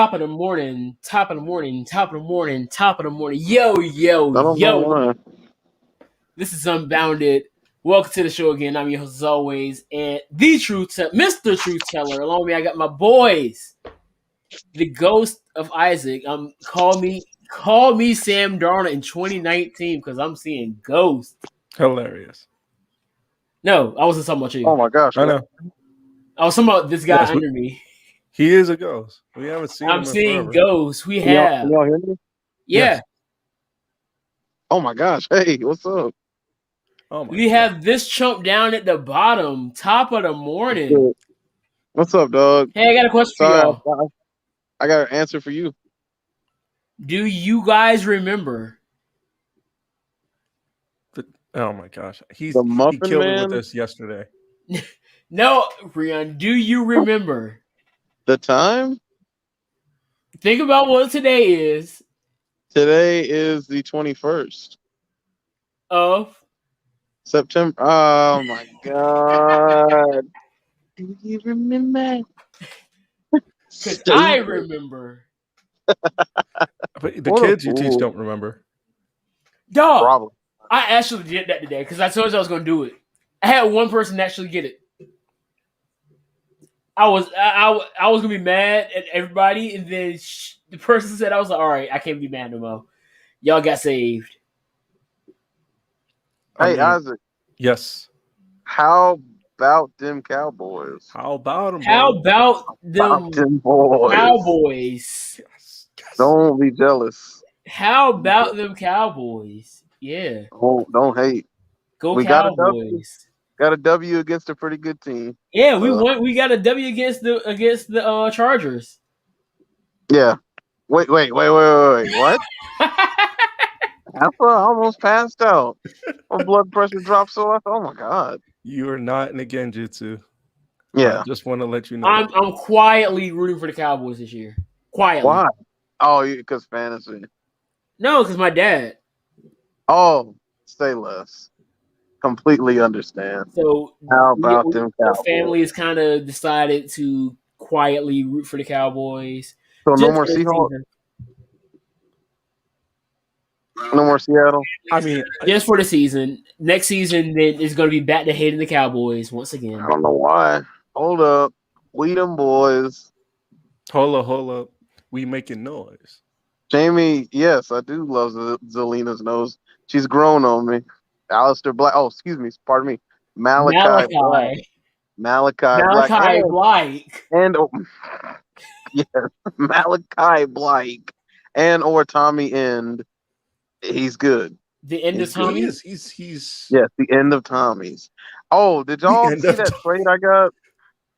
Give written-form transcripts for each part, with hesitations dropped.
Top of the morning, top of the morning, top of the morning, top of the morning. Yo, yo, I don't know yo. why. This is Unbounded. Welcome to the show again. I'm your host as always, and the Mr. Truth Teller. Along with me, I got my boys, the Ghost of Isaac. Call me Sam Darnold in 2019 because I'm seeing ghosts. Hilarious. No, I wasn't talking about you. Oh my gosh. I know. I was talking about this guy Yes, under me. He is a ghost. We haven't seen him I'm in seeing forever. ghosts. We Can have. y'all hear me? Yeah. Yes. Oh my gosh. Hey, what's up? Oh my We God. have this chump down at the bottom, top of the morning. Good. What's up, dog? Hey, I got a question for Sorry, y'all. I got an answer for you. Do you guys remember? Oh my gosh. He The Muffin killed it with Man? us yesterday. No, Rion, do you remember? The time? Think about what today is Today is the 21st. of. September. Oh my god. Do you remember? Because I remember. But the What a kids you teach fool. don't remember. Dog, Probably. I actually did that today because I told you I was going to do it. I had one person actually get it. I was going to be mad at everybody, and then the person said, I was like, all right, I can't be mad no more. Y'all got saved. Hey, Isaac, yes. how about them Cowboys? How about him, How bro? about About them them boys. Cowboys? Yes. Don't be jealous. How about them Cowboys? Yeah. Don't hate. Go We got a W. Cowboys. Got a W against a pretty good team. Yeah, we won. We got a W against the Chargers. Yeah. Wait. What? Alpha almost passed out. My blood pressure dropped so much. Oh my god. You are not in the Genjutsu. Yeah. I just want to let you know. I'm quietly rooting for the Cowboys this year. Quietly. Why? Oh, because fantasy. No, because my dad. Oh, say less. Completely understand. So How about them our Cowboys? family has kind of decided to quietly root for the Cowboys. So Just no more for the Seahawks. season. No more Seattle. I mean, Just for the season. Next season, then it's going to be back to hating the Cowboys once again. I don't know why. Hold up. We them boys. hold up. We making noise. Jamie, yes, I do love Zelina's nose. She's grown on me. Alistair Black. Oh, excuse me. Pardon me. Malachi Black. Malachi Black. And yes, Malachi Black. And or Tommy End. He's good. The end of He Tommy? is. He's Yes, the end of Tommy's. Oh, did y'all see that trade I got?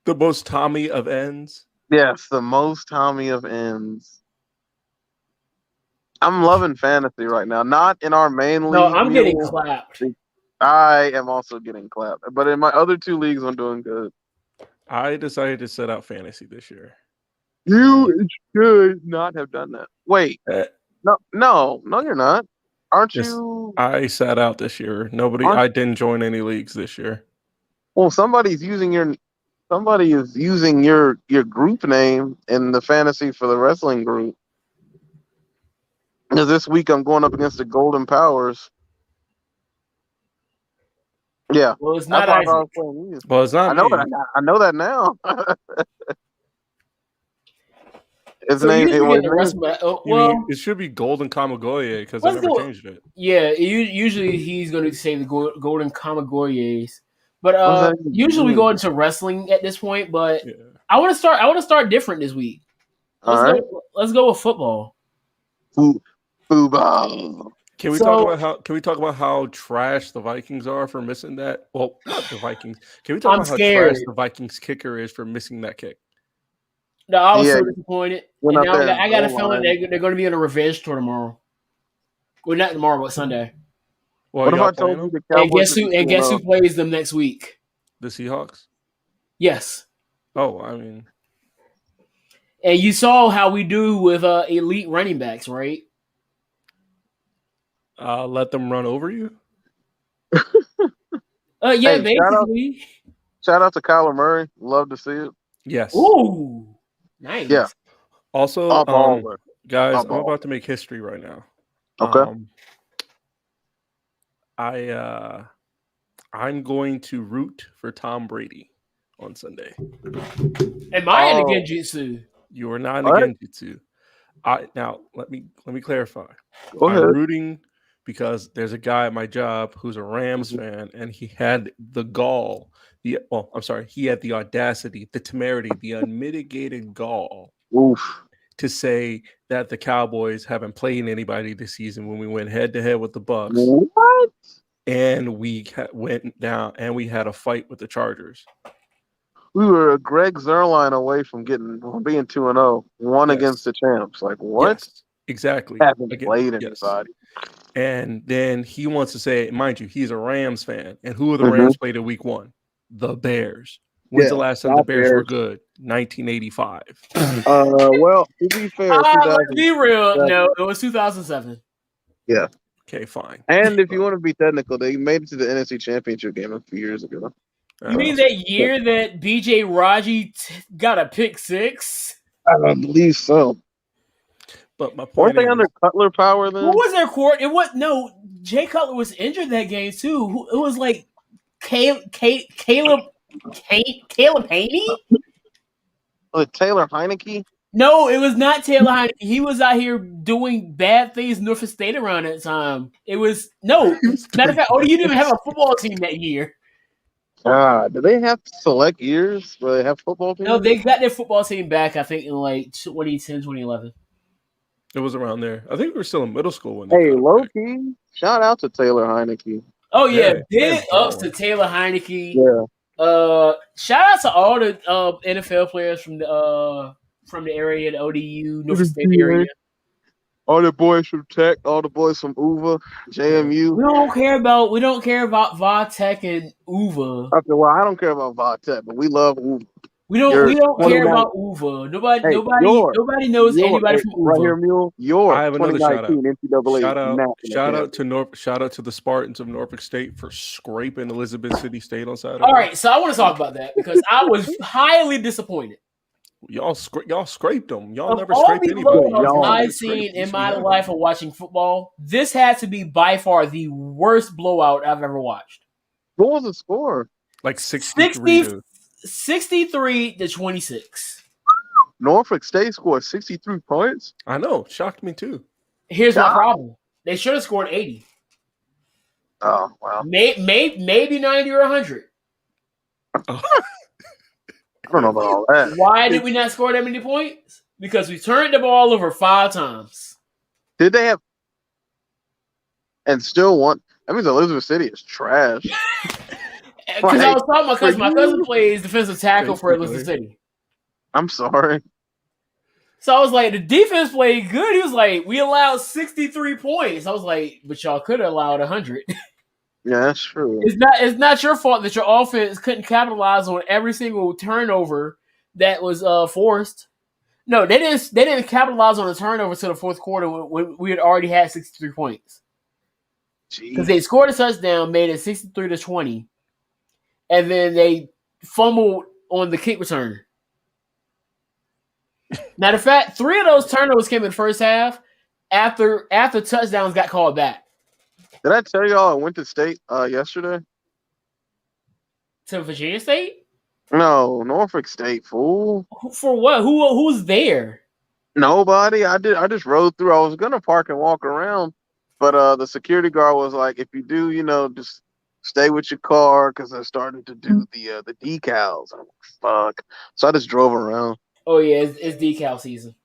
The most Tommy of ends. Yes, the most Tommy of ends. I'm loving fantasy right now. Not in our main league. No, I'm getting clapped. I am also getting clapped. But in my other two leagues, I'm doing good. I decided to set out fantasy this year. You should not have done that. Wait. No, you're not. Aren't you? I sat out this year. I didn't join any leagues this year. Well, somebody is using your group name in the fantasy for the wrestling group. Because this week I'm going up against the Golden Powers. Yeah. Well, it's not Isaac. Well, it's not. I know that now. His So name. It should be Golden Kamagoye because I never changed it. Yeah, usually he's going to say the Golden Kamagoyes, but usually we go into wrestling at this point. But yeah. I want to start different this week. Let's go with football. Football. Can we talk about how trash the Vikings are for missing that? Well, not the Vikings. Can we talk about how trash the Vikings kicker is for missing that kick? No, I was so disappointed. And now I got a feeling they're going to be on a revenge tour tomorrow. Well, not tomorrow, but Sunday. Well, what if I told you the Cowboys? And guess who plays them next week? The Seahawks. Yes. Oh, I mean. And you saw how we do with elite running backs, right? Let them run over you? Yeah, basically. Shout out to Kyler Murray. Love to see it. Yes. Ooh, nice. Yeah. Also, guys, I'm about to make history right now. Okay. I'm going to root for Tom Brady on Sunday. Am I in the Genjutsu? You are not in the Genjutsu. Now let me clarify. Go ahead. I'm rooting because there's a guy at my job who's a Rams fan, and he had the gall. He had the audacity, the temerity, the unmitigated gall to say that the Cowboys haven't played anybody this season when we went head to head with the Bucks. What? And we went down and we had a fight with the Chargers. We were a Greg Zuerlein away from being 2-0, one against the champs. Like what? Yes, exactly. Haven't played anybody. And then he wants to say, mind you, he's a Rams fan. And who are the Rams played in week 1? The Bears. When's the last time the Bears were good? 1985. Well, to be fair, let's be real. No, it was 2007. Yeah. Okay, fine. And if you want to be technical, they made it to the NFC Championship game a few years ago. You mean that year that BJ Raji got a pick 6? I don't believe so. But my point weren't they under Cutler power then? Who was their court? Jay Cutler was injured that game too. It was like Caleb Haney? Was it Taylor Heineke? No, it was not Taylor Heineke. He was out here doing bad things in Norfolk State around that time. It was matter of fact, ODU didn't even have a football team that year. Do they have select years where they have football teams? No, they got their football team back, I think, in like 2010, 2011. It was around there. I think we were still in middle school when low key. Shout out to Taylor Heineke. Oh yeah, big ups to Taylor Heineke. Yeah. Shout out to all the NFL players from the area, the ODU, Norfolk State area. All the boys from Tech, all the boys from UVA, JMU. We don't care about Va Tech and UVA. Okay, well, I don't care about Va Tech, but we love UVA. We don't care about UVA. Nobody knows anybody from UVA. Right here, Mule. I have another shout out. NCAA Shout out to the Spartans of Norfolk State for scraping Elizabeth City State on Saturday. All right, so I want to talk about that because I was highly disappointed. Y'all scraped them. Y'all never scraped anybody. I've seen in my life of watching football, this had to be by far the worst blowout I've ever watched. What was the score? Like 63 to 26. Norfolk State scored 63 points? I know. Shocked me too. Here's my problem. They should have scored 80. Oh, wow. Maybe 90 or 100. I don't know about all that. Why did we not score that many points? Because we turned the ball over 5 times. Did they have... And still won... That means Elizabeth City is trash. Because I was talking about because my cousin plays defensive tackle for Elizabeth City. I'm sorry. So I was like, the defense played good. He was like, we allowed 63 points. I was like, but y'all could have allowed 100. Yeah, that's true. It's not your fault that your offense couldn't capitalize on every single turnover that was forced. No, they didn't capitalize on the turnover to the fourth quarter when we had already had 63 points. Because they scored a touchdown, made it 63 to 20, and then they fumbled on the kick return. Matter of fact, 3 of those turnovers came in the first half after touchdowns got called back. Did I tell y'all I went to state yesterday? To Virginia State? No, Norfolk State, fool. For what? Who's there? Nobody. I just rode through. I was gonna park and walk around, but the security guard was like, "If you do, just stay with your car because they're starting to do the decals." I'm like, "Fuck!" So I just drove around. Oh yeah, it's decal season.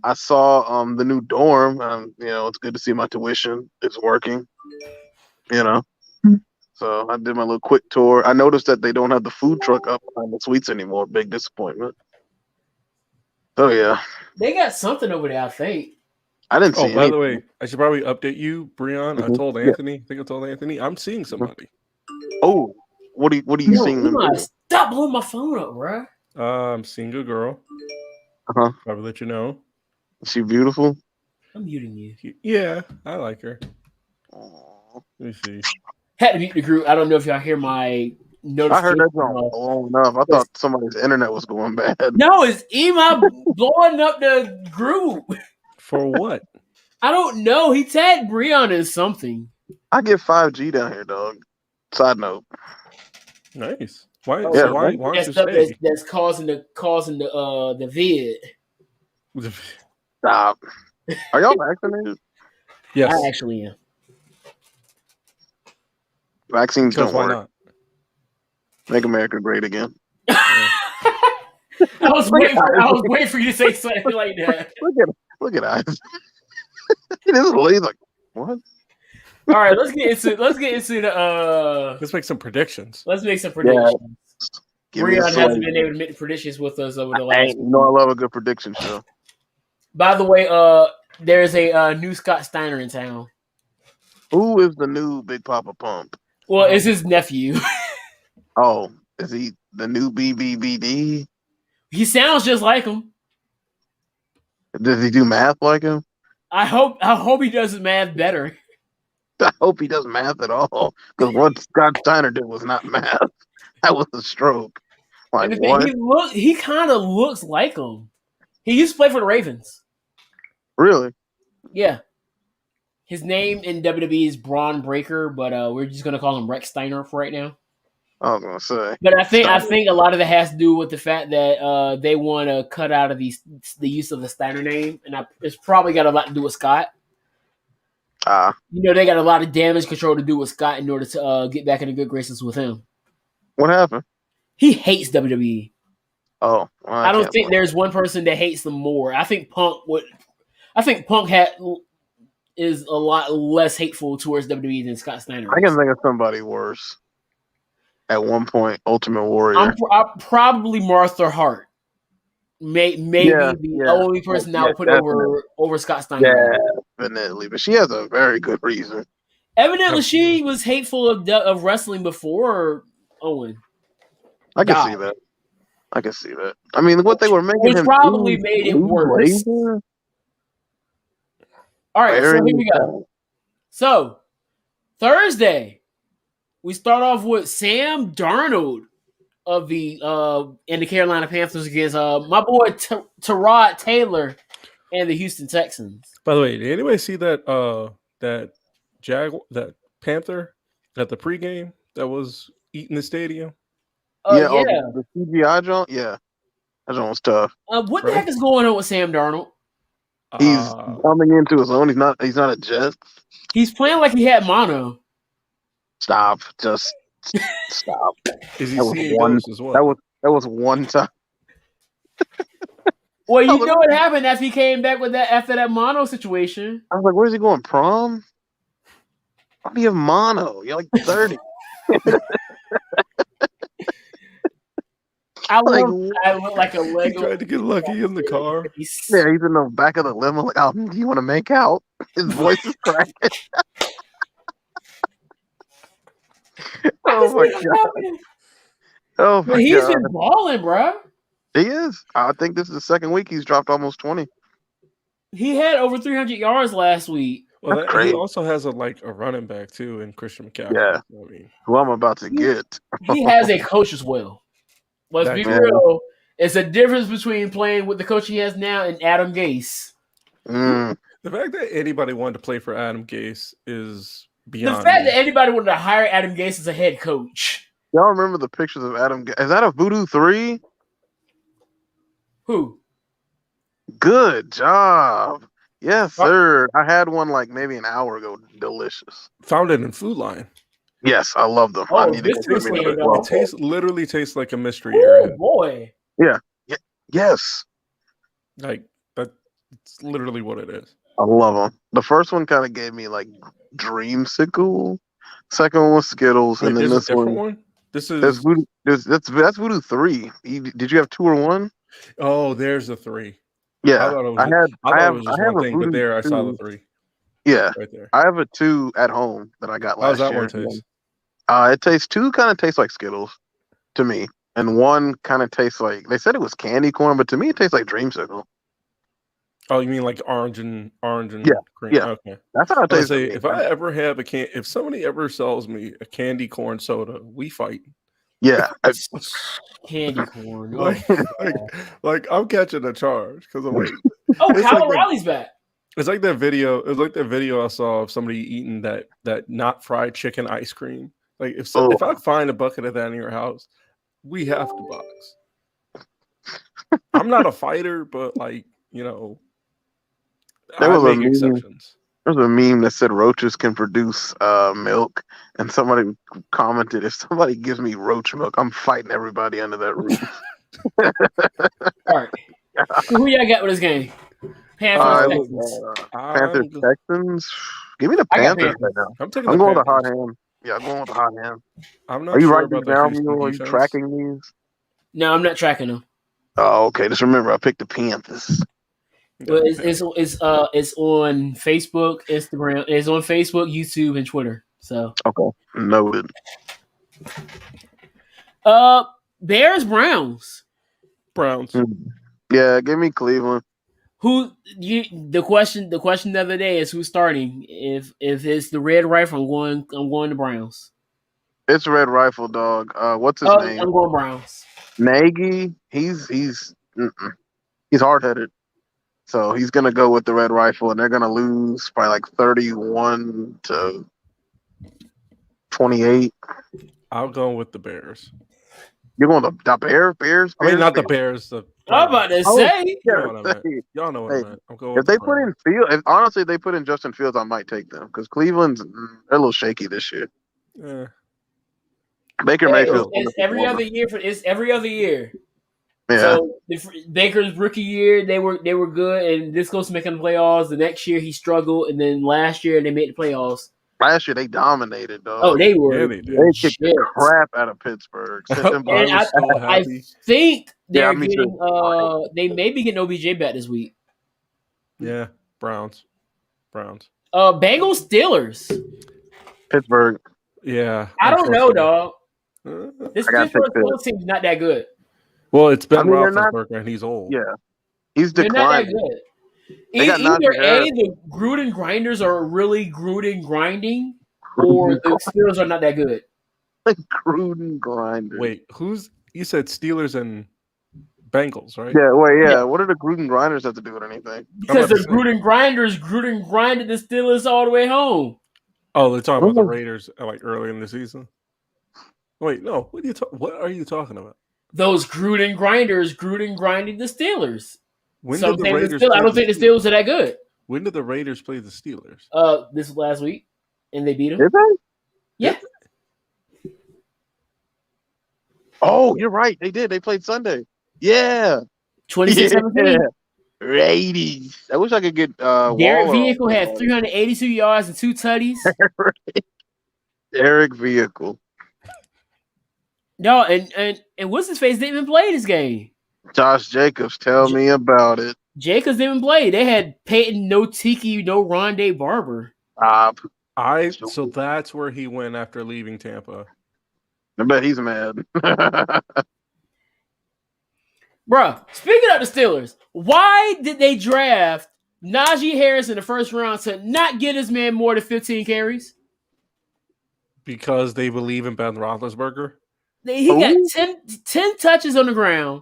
I saw the new dorm. It's good to see my tuition is working. So I did my little quick tour. I noticed that they don't have the food truck up on the suites anymore. Big disappointment. So yeah, they got something over there. I think. I didn't see. Oh, by the way, I should probably update you, Breon. Mm-hmm. I told Anthony. I think I told Anthony I'm seeing somebody. Oh, what are you seeing them? Stop blowing my phone up, bro. I'm seeing a girl. Probably let you know. Is she beautiful? I'm muting you. Yeah, I like her. Let me see. Had to mute the group. I don't know if y'all hear my I heard notification. that song long enough. I thought somebody's internet was going bad. No, it's Ema blowing up the group. For what? I don't know. He tagged Breon in something. I get 5G down here, dog. Side note. Nice. Why? Oh, so yeah, why don't That you stuff stay? that's causing the vid. Stop. Are y'all vaccinated? Yes. I actually am. Vaccines Because don't why work. not? Make America great again. I was waiting for you to say something like that. Look at Isaac. He just lays like, what? All right, let's get into the Let's make some predictions. let's make some predictions. Give me a Breon hasn't slate. been able to make predictions with us over the Hey, last. you know I love a good prediction show. By the way, there's a new Scott Steiner in town. Who is the new Big Papa Pump? Well, it's his nephew. Oh, is he the new BBBD? He sounds just like him. Does he do math like him? I hope he does his math better. I hope he does math at all. Because what Scott Steiner did was not math. That was a stroke. Like And the what? thing, he kind of looks like him. He used to play for the Ravens. Really? Yeah. His name in WWE is Braun Breaker, but we're just gonna call him Rex Steiner for right now. I was gonna say. But I think a lot of it has to do with the fact that they want to cut out of the use of the Steiner name, and it's probably got a lot to do with Scott. They got a lot of damage control to do with Scott in order to get back into good graces with him. What happened? He hates WWE. Oh, well, I don't think there's one person that hates them more. I think Punk is a lot less hateful towards WWE than Scott Steiner. I can think of somebody worse. At one point, Ultimate Warrior. I'm probably Martha Hart. Maybe the only person I would put over Scott Steiner. Yeah, definitely. But she has a very good reason. Evidently, she was hateful of wrestling before Owen. I can see that. I can see that. I mean, what they were making Which him probably do, made it worse. All right, so here we go. So, Thursday, we start off with Sam Darnold of the Carolina Panthers against my boy Tyrod Taylor and the Houston Texans. By the way, did anybody see that that Panther at the pregame that was eating the stadium? The CGI joint. Yeah, that joint was tough. What the heck is going on with Sam Darnold? He's coming into his own. He's not a Jet. He's playing like he had mono. Stop. Just stop. Is he that seeing ghosts as well? That was one time. Well, you know what happened after he came back with after that mono situation. I was like, where's he going? Prom? Why do you have mono? You're like 30. I look like a Lego. He tried to get lucky in the car. Yeah, he's in the back of the limo. Like, oh, do you want to make out? His voice is cracking. Oh my god! Oh my god! He's been balling, bro. He is. I think this is the second week he's dropped almost 20. He had over 300 yards last week. Well, he also has a running back too in Christian McCaffrey. Yeah, who I'm about to get. He has a coach as well. Let's be real. It's a difference between playing with the coach he has now and Adam Gase. Mm. The fact that anybody wanted to play for Adam Gase is beyond. The fact that anybody wanted to hire Adam Gase as a head coach. Y'all remember the pictures of Adam Gase? Is that a Voodoo 3? Who? Good job. Yes, sir. I had one like maybe an hour ago. Delicious. Found it in Food Line. Yes, I love them. I need it literally tastes like a mystery area. Boy. Yeah. Yes. Like that's literally what it is. I love them. The first one kind of gave me like Dreamsicle. Second one was Skittles, and then this one. This is that's Voodoo 3. Did you have 2 or 1? Oh, there's a 3. Yeah, I thought it was just one thing, but there I saw the 3. Yeah, right there. I have a 2 at home that I got last year. How's that one taste? It tastes 2 kind of tastes like Skittles to me, and 1 kind of tastes like they said it was candy corn, but to me it tastes like Dreamsicle. Oh, you mean like orange and cream? Yeah. Okay. That's how it tastes. If I ever have if somebody ever sells me a candy corn soda, we fight. Yeah, Candy corn. Oh, like I'm catching a charge because I'm like, oh it's Kyle like that- O'Reilly's back. it's like that video. It was like that video I saw of somebody eating that not fried chicken ice cream. Like if I find a bucket of that in your house, we have to box. I'm not a fighter, but like There I was a make meme. exceptions. There's a meme that said roaches can produce milk, and somebody commented, "If somebody gives me roach milk, I'm fighting everybody under that roof." All right. Who y'all got with this game? Panthers, Panthers, Texans. Give me the I got Panthers Panthers. right now. I'm taking I'm the going with the hot Panthers. hand. Yeah, I'm going with the hot hand. I'm not Are you sure writing about these the down, Houston Mule? Are you defense. tracking these? No, I'm not tracking them. Oh, okay. Just remember, I picked the Panthers. Well, it's on Facebook, Instagram. It's on Facebook, YouTube, and Twitter. So Okay, noted. Bears, Browns. Browns. Yeah, give me Cleveland. The question the other day is who's starting. If it's the Red Rifle, I'm going to Browns. It's Red Rifle, dog. What's his name? I'm going Browns. Nagy. He's hard headed. So he's gonna go with the Red Rifle, and they're gonna lose by like 31-28. I'll go with the Bears. You're going to the Bears? I mean, not the Bears. The I'm about to say. You know what I meant. Y'all know what I meant. I'm going if they put in Field, honestly, they put in Justin Fields, I might take them because Cleveland's they're a little shaky this year. Yeah. Baker Mayfield. It's every other year. It's every other year. Yeah. So Baker's rookie year, they were good, and this goes to making the playoffs. The next year he struggled, and then last year they made the playoffs. Last year they dominated, dog. Oh, they were. Yeah, they kicked the crap out of Pittsburgh. I think they're me getting. too. They may be getting OBJ back this week. Yeah, Browns. Bengals, Steelers. Pittsburgh. Yeah. I don't know, dog. This gotta Pittsburgh pick Steelers team's not that good. Well, it's Ben they're not- Roethlisberger, and he's old. Yeah, he's They're not that declining. good. They got Either Najee Harris. the Gruden grinders are really Gruden grinding, or the Steelers are not that good. Gruden grinder. Wait, you said Steelers and Bengals, right? Yeah, wait, Yeah. What do the Gruden grinders have to do with anything? Because the about to say. Gruden grinded the Steelers all the way home. Oh, they're talking about the Raiders like early in the season. Wait, no. What are you talking about? Those Gruden grinders grinded the Steelers. When So did the I'm saying Raiders? I don't think the Steelers are that good. When did the Raiders play the Steelers? This was last week, and they beat them. Did they? Yeah. Oh, you're right. They did. They played Sunday. Yeah. 26-17. Raiders. I wish I could get Derek Waller Vehicle on had that. 382 yards and 2 tutties. Derek Vehicle. No, and what's his face didn't even play this game. Josh Jacobs, tell me about it. Jacobs didn't even play. They had Peyton, no Tiki, no Rondé Barber. So that's where he went after leaving Tampa. I bet he's mad. Bruh, speaking of the Steelers, why did they draft Najee Harris in the first round to not get his man more than 15 carries? Because they believe in Ben Roethlisberger. He got 10 touches on the ground.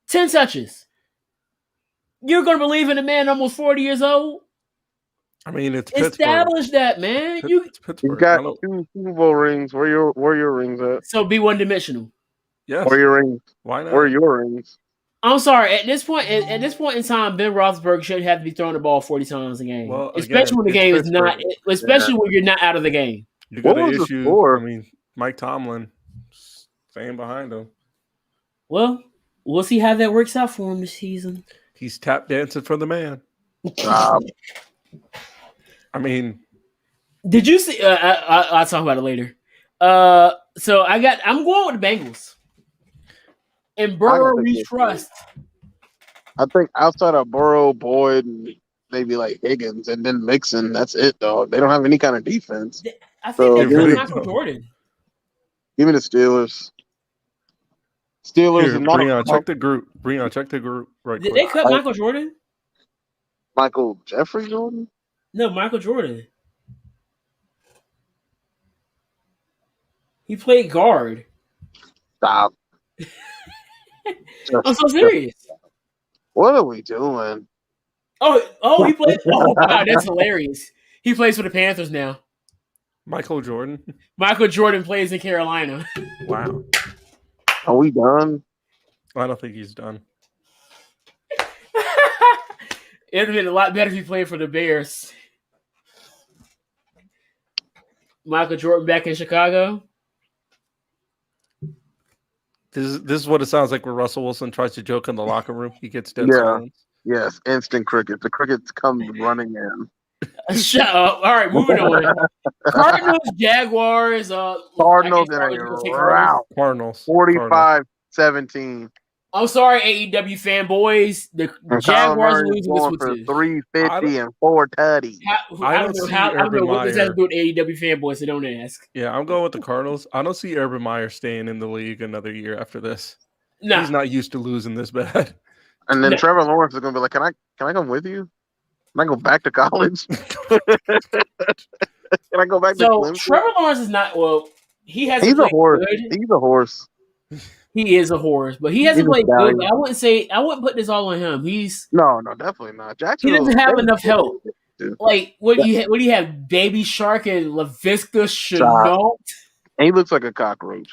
10 touches. You're going to believe in a man almost 40 years old? I mean, it's Pittsburgh. Establish that, man. It's Pittsburgh. He's got 2 Super Bowl rings. Where your rings at? So be one-dimensional. Yes. Where your rings? Why not? Where are your rings? I'm sorry. At this point in time, Ben Roethlisberger shouldn't have to be throwing the ball 40 times a game. Well, especially when the game is not. Especially when you're not out of the game. You got What an was the issue. score? I mean, Mike Tomlin staying behind him. Well, we'll see how that works out for him this season. He's tap dancing for the man. I mean, did you see? I'll talk about it later. So I'm going with the Bengals. And Burrow, we trust. I think outside of Burrow, Boyd, and maybe like Higgins, and then Mixon, that's it, dog. They don't have any kind of defense. I think they really Michael Jordan. Give me the Steelers. Steelers here, is not Breon, check the group. Breon, check the group right Did quick. they cut Michael Jordan? Michael Jeffrey Jordan. No, Michael Jordan. He played guard. Stop. I'm so serious. What are we doing? Oh, he played. Oh, wow, that's hilarious. He plays for the Panthers now. Michael Jordan. Michael Jordan plays in Carolina. Wow. Are we done? I don't think he's done. It'd have been a lot better if he played for the Bears. Michael Jordan back in Chicago. This is what it sounds like when Russell Wilson tries to joke in the locker room. He gets dead Yeah. silence. Yes, instant cricket. The crickets come running in. Shut up. All right, moving on. Cardinals, Jaguars. Cardinals in Cardinals a gonna take rout. Cardinals. 45-17. I'm sorry, AEW fanboys. The And Jaguars Kyler are Murray's losing this going one for too. 350 and 4 tutties. I don't know how. I don't know what this has to do with AEW fanboys. So don't ask. Yeah, I'm going with the Cardinals. I don't see Urban Meyer staying in the league another year after this. No, He's not used to losing this bad. And then No. Trevor Lawrence is going to be like, can I come with you? Can I go back to college? Can I go back to So Clemson? Trevor Lawrence is not. Well, he hasn't He's a played horse. good. He's a horse. He is a horse, but he hasn't He's a played good. stallion. I wouldn't put this all on him. No, definitely not. Jackson He doesn't have enough help. Like what do you have? Baby Shark and LaVisca Chenault. And he looks like a cockroach.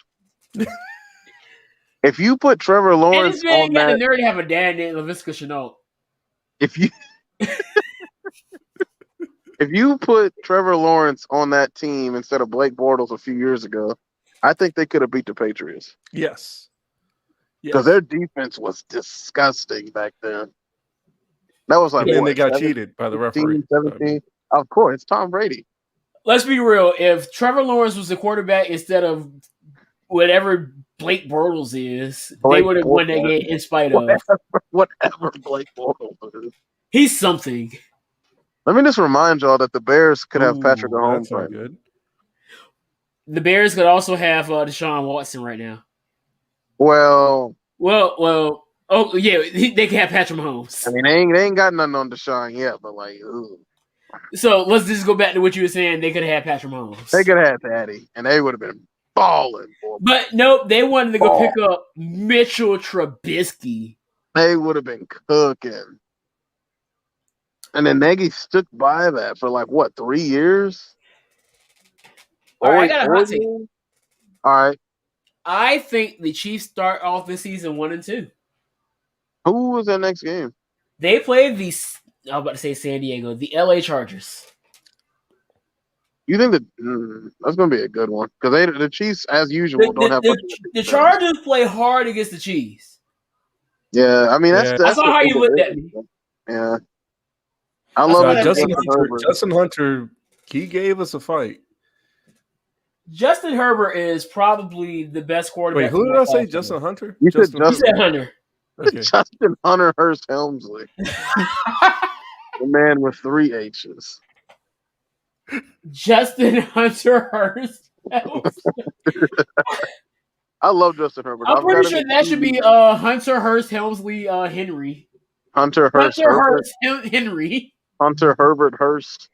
If you put Trevor And Lawrence this man on got that, the nerve to have a dad named LaVisca Chenault. if you put Trevor Lawrence on that team instead of Blake Bortles a few years ago, I think they could have beat the Patriots Yes. because their defense was disgusting back then. That was like And then what, they got 17, cheated by the referee. 17? Of course, it's Tom Brady. Let's be real. If Trevor Lawrence was the quarterback instead of whatever Blake Bortles is, they Blake would have won that Bortles. game in spite of. Whatever Blake Bortles is. He's something. Let me just remind y'all that the Bears could have Patrick Ooh, Mahomes that's not right now. good. The Bears could also have Deshaun Watson right now. Well, Well. Oh yeah, they can have Patrick Mahomes. I mean, they ain't got nothing on Deshaun yet, but like, ooh. So let's just go back to what you were saying. They could have had Patrick Mahomes. They could have had Patty, and they would have been balling. Boy. But nope, they wanted to go pick up Mitchell Trubisky. They would have been cooking. And then Nagy stuck by that for like what, 3 years? All right, I got a hot take. All right. I think the Chiefs start off this season 1-2. Who was that next game? They played I was about to say San Diego, the LA Chargers. You think that that's going to be a good one because the Chiefs, as usual, don't have. The Chargers play hard against the Chiefs. Yeah, I mean that's. I saw how you looked at me. Yeah, I love it. Justin Hunter, he gave us a fight. Justin Herbert is probably the best quarterback. Wait, who did I say? Justin Hunter? You said Hunter. Okay. Justin Hunter Hurst Helmsley. The man with 3 H's. Justin Hunter Hurst. I love Justin Herbert. I'm pretty sure that should be Hunter Hurst Helmsley Henry. Hunter Hurst Henry. Hunter Herbert Hurst.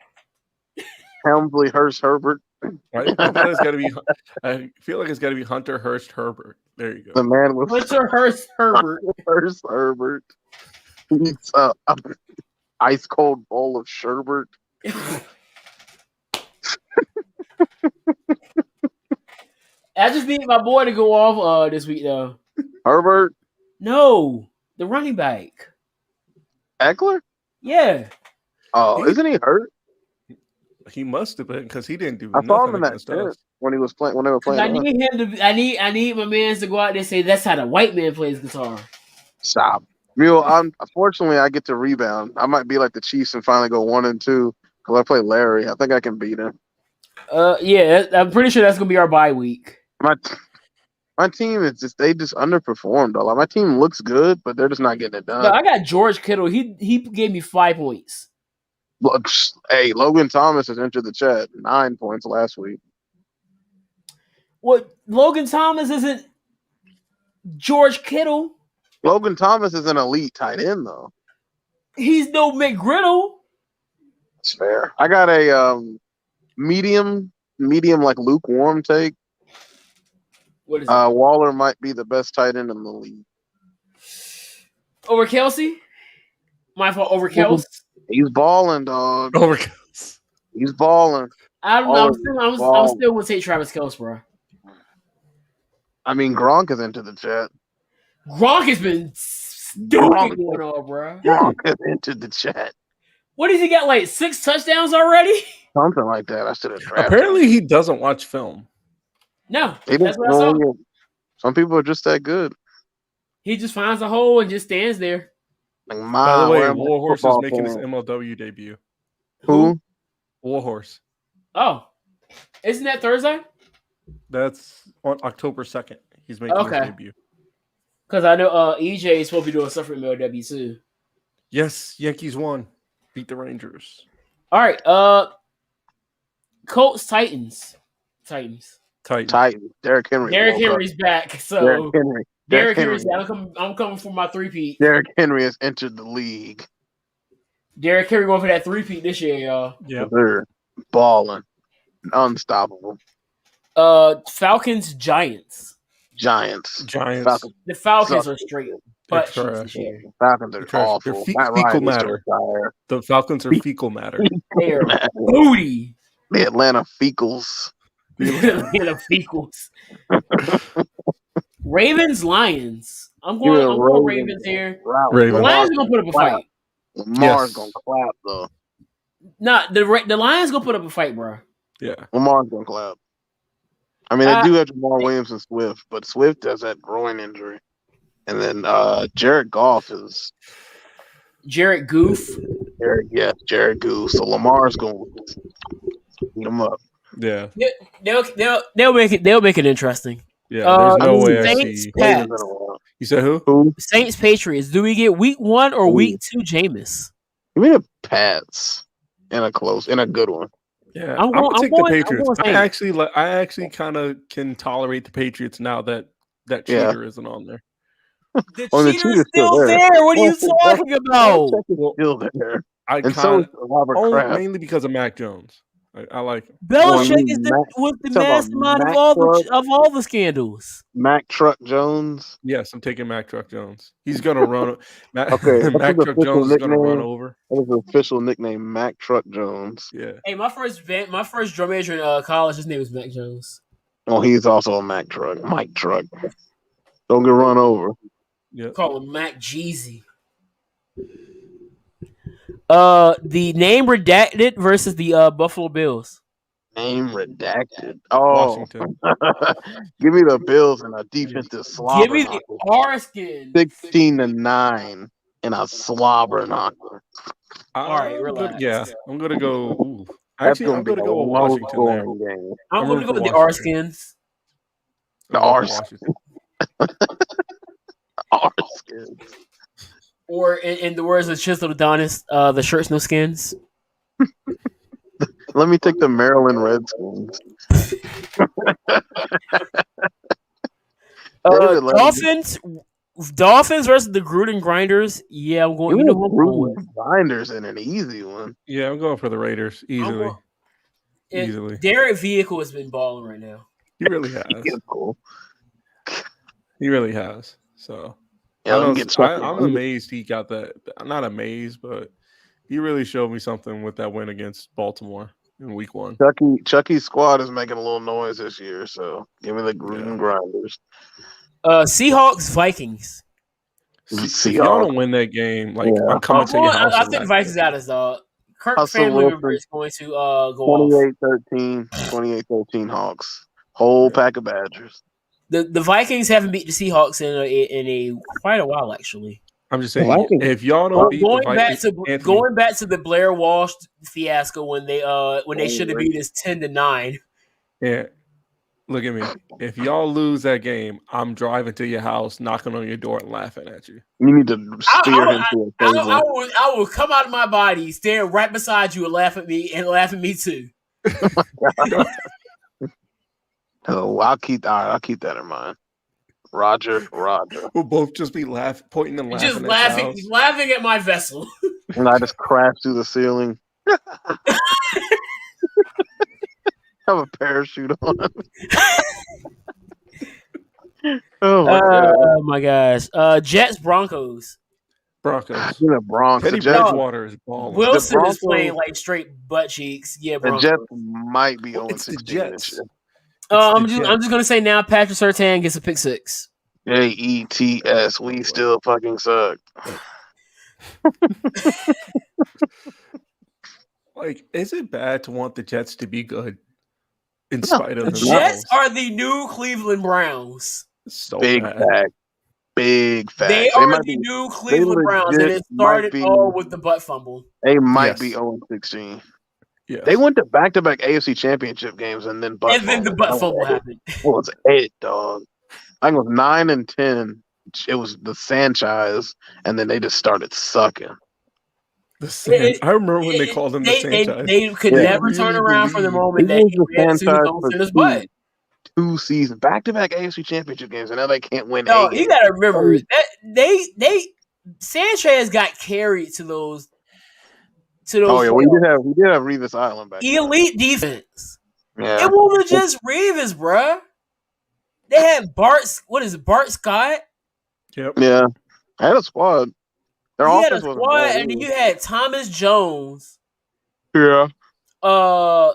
Helmsley Hurst Herbert. I feel like it's got to be Hunter Hurst Herbert. There you go. The man with Hunter Hurst Herbert. Hurst Herbert. He's ice cold bowl of sherbet. I just need my boy to go off this week though. Herbert? No, the running back. Eckler? Yeah. Oh, isn't he hurt? He must have been because he didn't do. I saw him in that tent when he was playing. When they were playing, I need him to. I need my mans to go out there and say that's how the white man plays guitar. Stop. Unfortunately, I get to rebound. I might be like the Chiefs and finally go 1-2 because I play Larry. I think I can beat him. Yeah, I'm pretty sure that's gonna be our bye week. My team is they just underperformed. My team looks good, but they're just not getting it done. No, I got George Kittle. He gave me 5 points. Look, hey, Logan Thomas has entered the chat. 9 points last week. What? Logan Thomas isn't George Kittle. Logan Thomas is an elite tight end, though. He's no McGriddle. It's fair. I got a medium like lukewarm take. What is it? Waller might be the best tight end in the league. Over Kelsey? My fault. Over Kels? He's balling, dog. Overkill. He's balling. I'm still gonna take Travis Kelce, bro. I mean, Gronk is into the chat. Gronk has been stupid going on, bro. Gronk is into the chat. What has he got? Like 6 touchdowns already? Something like that. I should have drafted. Apparently, he doesn't watch film. No, He that's didn't what I saw. know. Some people are just that good. He just finds a hole and just stands there. Like, By the way, where am I Warhorse is football making his fan? MLW debut. Who? Warhorse. Oh, isn't that Thursday? That's on October 2nd. He's making his debut. Because I know EJ is supposed to be doing stuff for MLW too. Yes, Yankees won. Beat the Rangers. All right. Colts, Titans. Titans. Derrick Henry. Derrick Henry's back. So Derrick Henry's Henry. back. I'm coming for my three-peat. Derrick Henry has entered the league. Derrick Henry going for that three-peat this year, y'all. Yeah. They're balling. Unstoppable. Falcons, Giants. Giants. Falcons. The Falcons are straight butt They're cheeks this year. Falcons are They're awful. fecal matter. The Falcons are fecal matter. They are booty. The Atlanta Fecals. The Fecals. Ravens, Lions. I'm going Ravens here. Ravens. The Lions are going to put up a fight. Lamar's going to clap, though. Nah, the Lions going to put up a fight, bro. Yeah. Lamar's going to clap. I mean, they do have Jamal Williams and Swift, but Swift has that groin injury. And then Jared Goff is... Jared Goof. Jared Goof. So Lamar's going to beat him up. Yeah. They'll make it interesting. Yeah, there's no way I Saints, see. Pats. You said who? Saints, Patriots. Do we get week 1 or week 2 Jameis? Give me the Pats in a good one. Yeah, I'm gonna take the Patriots. I actually kind of can tolerate the Patriots now that cheater isn't on there. The cheater's still there. What are you talking about? Still there. So is Robert Kraft. Mainly because of Mac Jones. I like him. Belichick was the mastermind of all the scandals. Mac Truck Jones. Yes, I'm taking Mac Truck Jones. He's gonna run. Mac Truck Jones is gonna run over. That was the official nickname, Mac Truck Jones. Yeah. Hey, my first drum major in college, his name was Mac Jones. Oh, he's also a Mac Truck. Mike Truck. Don't get run over. Yeah. Call him Mac Jeezy. The name redacted versus the Buffalo Bills. Name redacted. Oh, Washington. Give me the Bills and a defensive slobber. Give me the R-Skins. 16-9 and a slobber knocker. All right, relax. Yeah, I'm gonna go. Actually, I'm gonna go with Washington there. I'm gonna go with the R-Skins. The R-Skins. R-Skins. Or in the words of Chisel Adonis, the shirts no skins. Let me take the Maryland Redskins. Dolphins versus the Gruden Grinders. Yeah, I'm going. Grinders in an easy one. Yeah, I'm going for the Raiders easily. Easily. Derek Vehicle has been balling right now. He really has. Cool. He really has. So. I'm amazed he got that. I'm not amazed, but he really showed me something with that win against Baltimore in week 1. Chucky's squad is making a little noise this year, so give me the Gruden Grinders. Seahawks, Vikings. If y'all don't win that game, I'm coming to your house. I think Vikings out as Kirk family member is going to go 28-13 Hawks. Whole pack of Badgers. The Vikings haven't beat the Seahawks in a quite a while, actually. I'm just saying, if y'all don't beat the Vikings, going back to the Blair Walsh fiasco when they should have beat us 10-9. Yeah, look at me. If y'all lose that game, I'm driving to your house, knocking on your door, and laughing at you. You need to steer him to a table. I will come out of my body, stand right beside you, and laugh at me too. Oh, I'll keep that in mind. Roger. We'll both just be pointing and laughing. Just laughing at my vessel. And I just crash through the ceiling. Have a parachute on. Oh my gosh. Jets Broncos. Broncos. You know, Bronx. Teddy The Jets, Bridgewater is balling. Wilson is Broncos- playing like straight butt cheeks. Yeah, the Broncos. Jets might be Well, it's the 0-16 Jets. this year. I'm just gonna say now Patrick Surtain gets a pick six. Jets. We still fucking suck. Like, is it bad to want the Jets to be good in spite of The themselves? Jets are the new Cleveland Browns. So Big bad. fact. Big fact. They are the new Cleveland Browns, and it started might be- all with the butt fumble. They might Yes. be 0-16. Yes. They went to back-to-back AFC championship games and then butt And then the butt fumble happened. What was it, dog? I think it was 9-10. It was the Sanchez, and then they just started sucking. I remember when they called them the Sanchez. They could Yeah. never turn around for the moment He that was he the ran to Sanchez his for his butt. 2 seasons, back-to-back AFC championship games, and now they can't win. No, a you game. gotta remember that they Sanchez got carried to those. Oh yeah, well, he did have Revis Island back. elite defense. Yeah, It wasn't just Reeves, bruh. They had Bart Scott? Yep. yeah. I had a squad. Their You had a offense wasn't squad, bad and then either. you had Thomas Jones. Yeah. Leon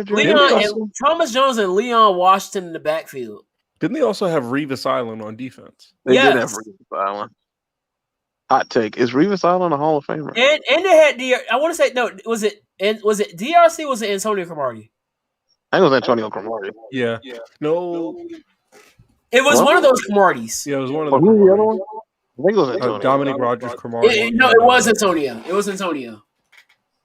Leon and Thomas Jones and Leon Washington in the backfield. Didn't they also have Revis Island on defense? They did Yes. have Revis Island. Hot take: is Revis Island a Hall of Famer? And they had I want to say no, was it DRC? Was it Antonio Cromartie? I think it was Antonio Cromartie. Yeah. No. It was What? one of those Cromarties. Yeah, it was one of Well, the who's the other Cromarties. one? I think it was Antonio. Dominic Rogers Cromartie. No, it was Antonio. It was Antonio.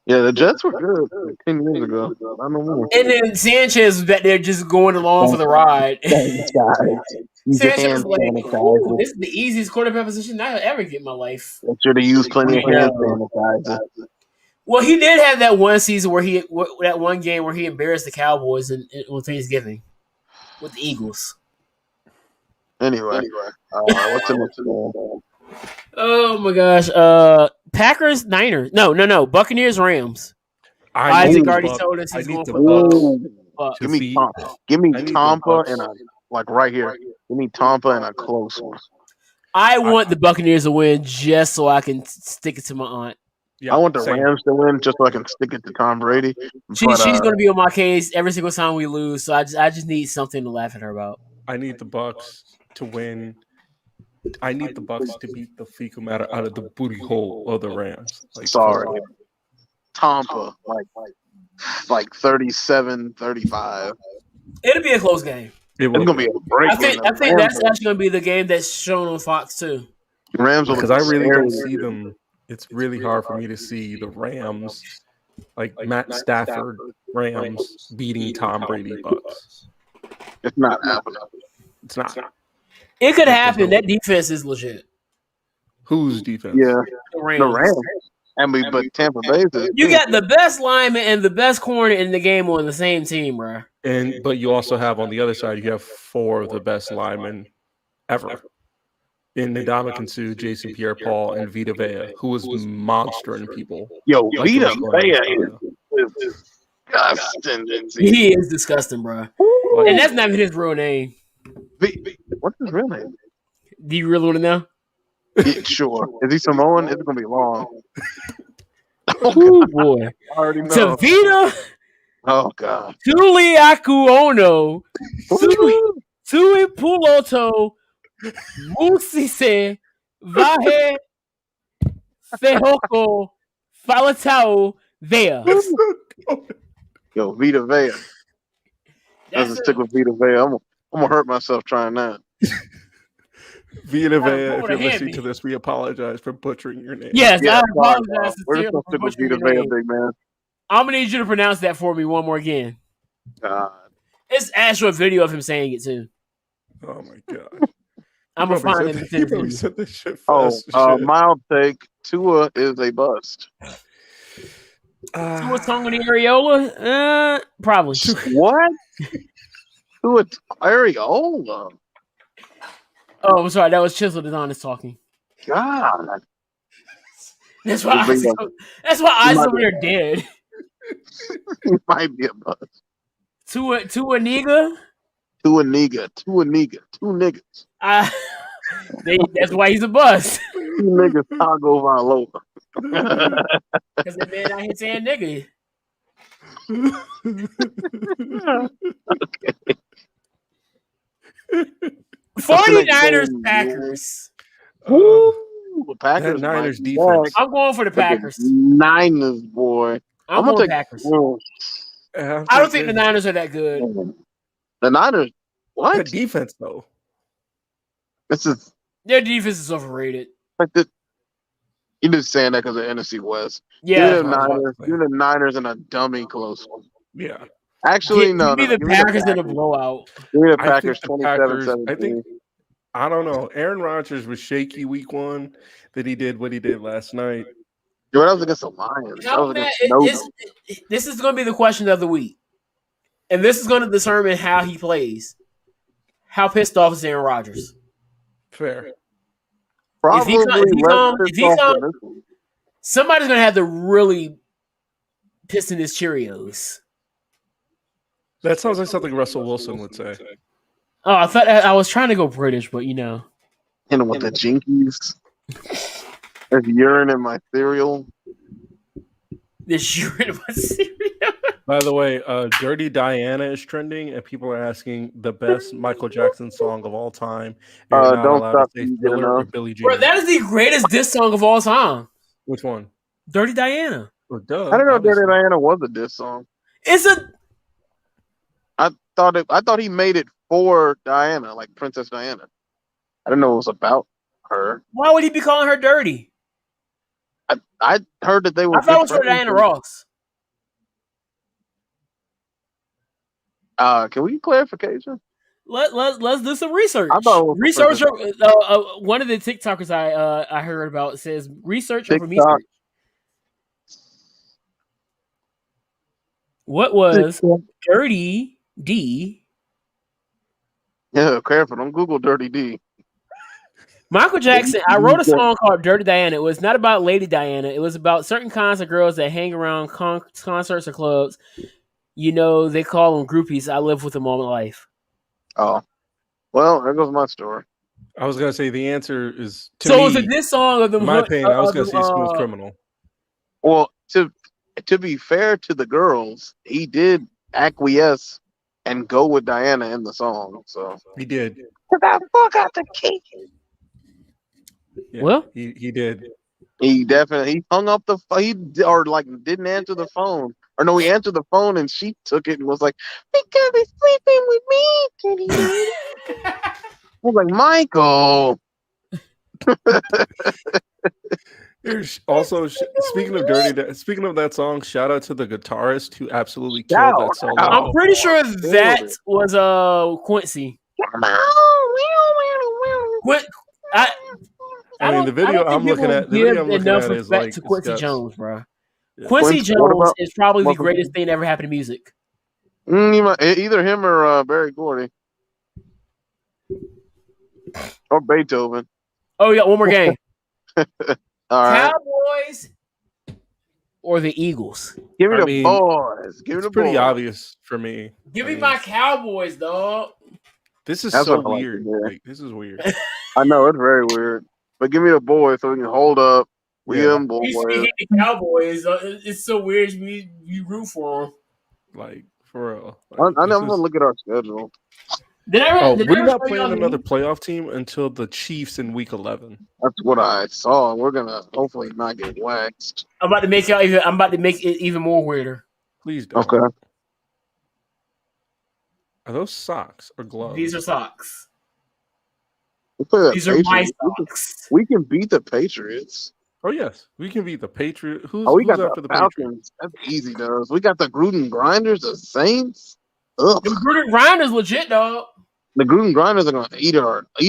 Yeah, the Jets were good like 10 years ago. I don't know. And then Sanchez was back there just going along for the ride. Sanchez was like, "Ooh, this is the easiest quarterback position I ever get in my life." Should have used plenty of hand sanitizer. Well, he did have that one season that one game where he embarrassed the Cowboys on Thanksgiving with the Eagles. Anyway, what's the next one? Oh my gosh. Packers, Niners. No. Buccaneers, Rams. I Isaac need already the told us I he's need going the for Bucks Bucks. to Give me beat- Tampa. Give I me need the Tampa Bucks. and like right here. Give me Tampa and a close one. I want the Buccaneers to win just so I can stick it to my aunt. Yeah, I want the same. Rams to win just so I can stick it to Tom Brady. She's going to be on my case every single time we lose, so I just need something to laugh at her about. I need the Bucks to win. I need the Bucks to beat the fecal matter out of the booty hole of the Rams. Like, Sorry. Tampa, like 37-35. It'll be a close game. It It's will gonna be a break. I think that's actually going to be the game that's shown on Fox too. Rams because I really don't see them. It's really hard for me to see the Rams, like Matt Stafford Rams, beating Tom Brady Bucks. It's not happening. It's not. It could happen. That defense is legit. Whose defense? Yeah, The Rams. the Rams. But Tampa Bay is. You got the best lineman and the best corner in the game on the same team, bro. But you also have on the other side, you have 4 of the best linemen ever. In Ndamukong Suh, Jason Pierre-Paul, and Vita Vea, who was monstering people. Yo, Like Vita it was Vea going is disgusting. He is disgusting, bro. Like, And that's not even his real name. What's his real name? Do you really want to know? Yeah, sure. Is he Samoan? It's gonna be long. Oh boy. I already know. Tavita Oh god. Tuliakuono Tui Puloto Musise Vahe Fehoko Falatau Vea. Yo, Vita Vea. That's a stick with Vita Vea. I'm gonna hurt myself trying that. Vita Vea, if Hold you're on, listening hand to me. this, we apologize for butchering your name. Yes, I sorry, apologize. Bob. We're just gonna stick with Vita Vea, big man. I'm gonna need you to pronounce that for me one more again. God. It's actual video of him saying it too. Oh my god. I'm gonna find it. and You send it to probably you. said this shit Oh, fast as shit. mild take. Tua is a bust. Tua Tonga Areola? Probably. What? Tua Areola. Oh, I'm sorry. That was Chisel Adonis talking. God. That's why Bring Isaac, that's why Isaac over there dead. He might be a bust. Tua Niga? Two niggas. That's why he's a bust. Two niggas Tago Vailoa. Because that man out here saying nigga. 49ers, Packers. Woo! The Packers. That Niners might be defense. back. I'm going for the Packers. Niners, boy. I'm gonna going take Packers. I I don't think the Niners are that good. The Niners. What? Good defense though. This is Their defense is overrated. like the. You just saying that because of NFC West. Yeah. Give the Niners in a dummy close one. Yeah. Actually, no. Give me the Packers in a blowout. Give me the I Packers think the Packers. 27-17. I don't know. Aaron Rodgers was shaky week 1. That he did what he did last night. Dude, that was against the Lions. That was against This is going to be the question of the week. And this is going to determine how he plays. How pissed off is Aaron Rodgers? Fair. Probably if he comes, somebody's going to have to really piss in his Cheerios. That sounds like something Russell Wilson would say. Oh, I thought I was trying to go British, but you know. And with the Jinkies. There's urine in my cereal. There's urine in my cereal. By the way, Dirty Diana is trending, and people are asking the best Michael Jackson song of all time. You're not Don't allowed stop to say you, Thriller or Billie Jean. Bro, that is the greatest diss song of all time. Which one? Dirty Diana. Oh, duh. I didn't know obviously. Dirty Diana was a diss song. It's a I thought he made it for Diana, like Princess Diana. I didn't know it was about her. Why would he be calling her dirty? I heard that they were. I thought it was for Diana Ross. Can we get clarification? Let's do some research. I thought it was Researcher, one of the TikTokers I heard about says research over me. TikTok. What was Dirty D? Yeah, careful. Don't Google Dirty D. Michael Jackson. I wrote a song called Dirty Diana. It was not about Lady Diana. It was about certain kinds of girls that hang around concerts or clubs. You know, they call them groupies. I live with them all my life. Oh, well, there goes my story. I was gonna say the answer is is it this song of the? In my opinion, I was gonna say Smooth Criminal. Well, to be fair to the girls, he did acquiesce and go with Diana in the song. So He did. I forgot the cake. Yeah, Well, he did. He definitely hung up the phone. Didn't answer the phone. Or no, he answered the phone and she took it and was like, "Because he's sleeping with me, kitty." I was like, Michael. There's also speaking of that song, shout out to the guitarist who absolutely killed that solo. I'm pretty sure that was Quincy. I mean, the video I'm looking at is like to Quincy Jones, bro. Yeah. Quincy Jones is probably the greatest thing that ever happened to music. Either him or Barry Gordy. Or Beethoven. Oh, yeah, one more game. All right. Cowboys or the Eagles? Give me the boys. Give me the boys. Pretty obvious for me. Give me my Cowboys, dog. This is That's so what I like weird. to hear. Like, this is weird. I know, it's very weird. But give me the boys so we can hold up. We them boys. We hate the Cowboys. It's so weird. You root for them. Like, for real. I'm going to look at our schedule. We're not playing another playoff team until the Chiefs in week 11. That's what I saw. We're going to hopefully not get waxed. I'm about to make it even more weirder. Please don't. Okay. Are those socks or gloves? These are socks. These are my socks. We can beat the Patriots. Oh, yes. We can beat the Patriots. We who's got after the the Falcons. Patriots? That's easy, though. We got the Gruden Grinders, the Saints. Ugh. The Gruden Grinders legit, dog. The Gruden Grinders are going to eat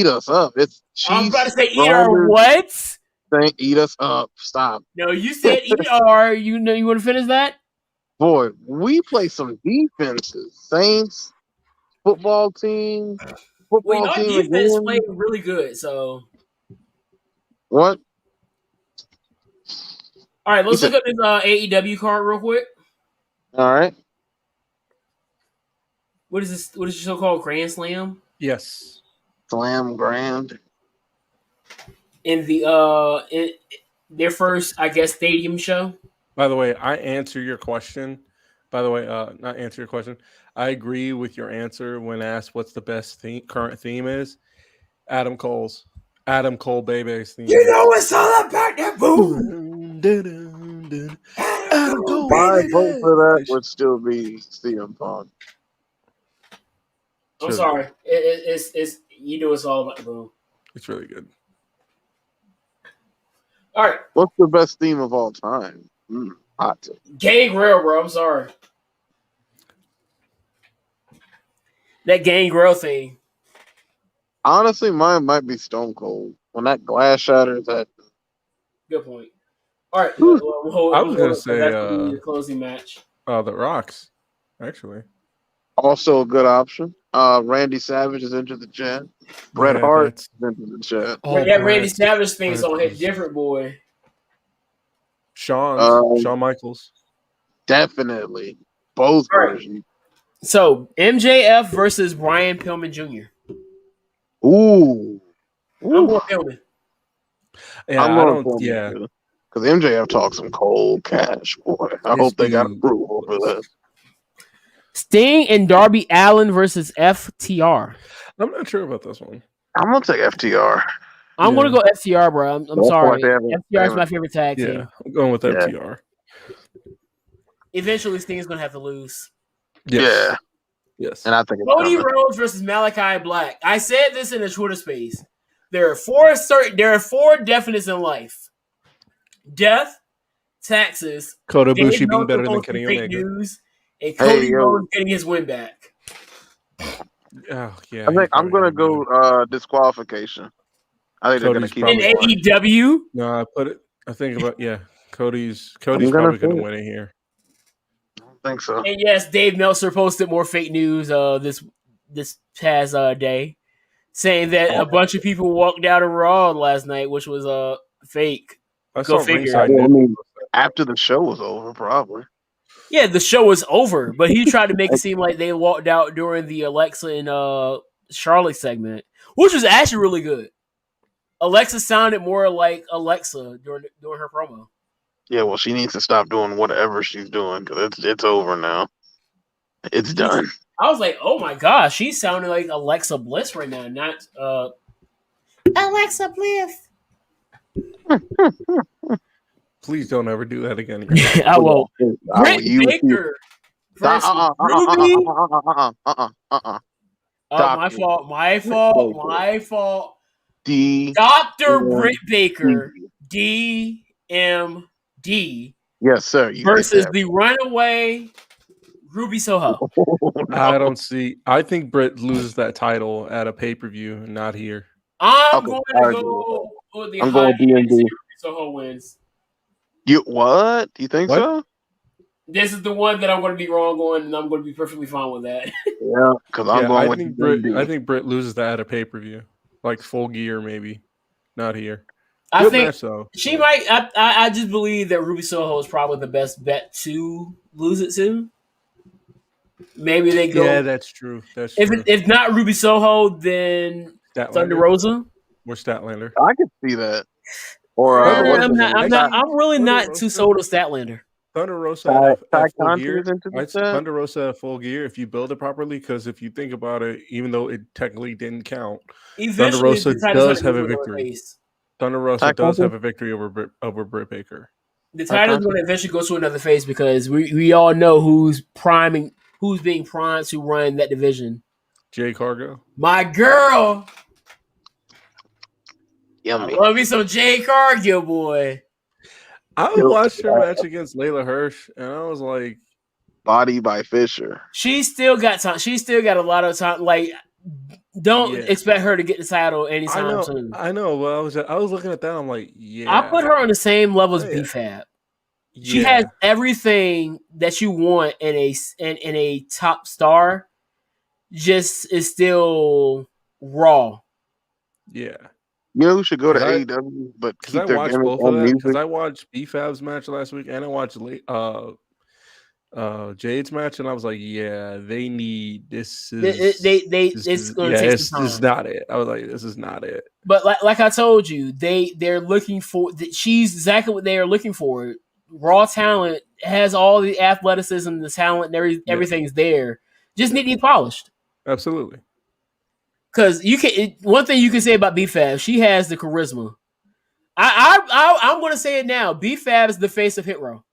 us up. It's Chiefs. I was about to say eat our what? Eat us up. Stop. No, you said eat our. You want to finish that? Boy, we play some defenses. Saints, football team. Well, your defense played really good, so. What? All right, let's look up this AEW card real quick. All right. what is this? What is the show called? Grand Slam. Yes. Slam Grand. In the their first, I guess, stadium show. By the way, I answer your question. By the way, not answer your question. I agree with your answer when asked what's the best current theme is. Adam Cole Baby's theme. You know it's all about that boom. Adam Cole. My vote for that would still be CM Punk. I'm sorry. It's you know it's all about the boom. It's really good. All right. What's the best theme of all time? Hot take. Gangrel, bro. I'm sorry. That Gangrel thing. Honestly, mine might be Stone Cold. When that glass shatters, that Good point. All right. I was gonna say the closing match. The Rocks, actually. also a good option. Randy Savage is into the chat. Bret Hart is into the chat. Oh, that Randy Savage thing's on his different boy. Shawn Michaels. Definitely. Both versions. So MJF versus Brian Pillman Jr. Ooh. I'm going Pillman. Yeah, I'm I don't. Yeah, because MJF talks some cold cash, boy. I hope they got approval for that. Sting and Darby Allin versus FTR. I'm not sure about this one. I'm gonna take FTR. I'm gonna go FTR, bro. I'm sorry. FTR is my favorite tag team. Yeah, I'm going with FTR. Eventually, Sting is gonna have to lose. Yes. Yeah. Yes. And I think it's Cody Rhodes versus Malachi Black. I said this in the Twitter space. There are four definites in life: death, taxes, Kota Ibushi being better than Kenny Omega, news, and Cody Rhodes getting his win back. Oh yeah. I think I'm gonna go disqualification. I think they're gonna keep in AEW. No, I think about Cody's probably gonna win it here. I don't think so. And yes, Dave Meltzer posted more fake news this past day, saying that a bunch of people walked out of Raw last night, which was fake. Go figure. I mean, after the show was over, probably. Yeah, the show was over, but he tried to make it seem like they walked out during the Alexa and Charlotte segment, which was actually really good. Alexa sounded more like Alexa during her promo. Yeah, well, she needs to stop doing whatever she's doing because it's over now. It's done. I was like, oh my gosh, she's sounding like Alexa Bliss right now, not Alexa Bliss. Please don't ever do that again. I won't. Britt Baker versus Ruby. My fault. Dr. Britt Baker, DMD. Yes, sir. Versus the runaway Ruby Soho. I think Britt loses that title at a pay-per-view, not here. I'm going to go with the DMD. Ruby Soho wins. You what? You think so? This is the one that I'm going to be wrong on, and I'm going to be perfectly fine with that. Yeah, because I'm going with Britt. I think Britt loses that at a pay-per-view, like Full Gear, maybe, not here. I think she might. I just believe that Ruby Soho is probably the best bet to lose it to. Maybe they go. Yeah, that's true. If not Ruby Soho, then Thunder Rosa or Statlander. I could see that. Or I'm really not too sold on Statlander. Thunder Rosa at Full Gear. Thunder Rosa at Full Gear. If you build it properly, because if you think about it, even though it technically didn't count, Thunder Rosa does have a victory. Thunder Rosa does have a victory over Britt Baker. The title's going to eventually go to another phase because we all know who's being primed to run that division. Jay Cargo, my girl. Yummy. Love me some Jay Cargill, boy. I watched her match against Layla Hirsch, and I was like, "Body by Fisher." She still got time. She still got a lot of time. Like, don't expect her to get the title anytime soon. I know. Well, I was looking at that. I'm like, yeah. I put her on the same level as B-Fab. Yeah. She has everything that you want in a top star. Just is still raw. Yeah. You know who should go to AEW, but keep their gimmick on music? Because I watched B-Fab's match last week, and I watched Jade's match, and I was like, yeah, they need this. It's going to take some time. This is not it. I was like, this is not it. But like I told you, they're looking for. She's exactly what they are looking for. Raw talent has all the athleticism, the talent, and everything's there. Just need to be polished. Absolutely. Because one thing you can say about B-Fab, she has the charisma. I'm going to say it now. B-Fab is the face of Hit Row.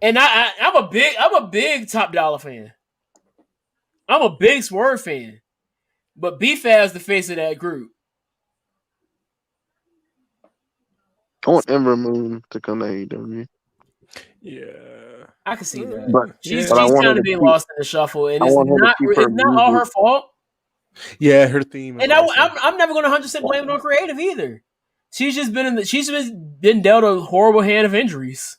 And I'm a big Top Dollar fan. I'm a big Swerve fan. But B-Fab's the face of that group. I want Ember Moon to come to AEW. Yeah. I can see that. But she's but kind of being lost in the shuffle. And it's not all her fault. Yeah, her theme. And I'm never going to 100% blame it on creative either. She's just been dealt a horrible hand of injuries.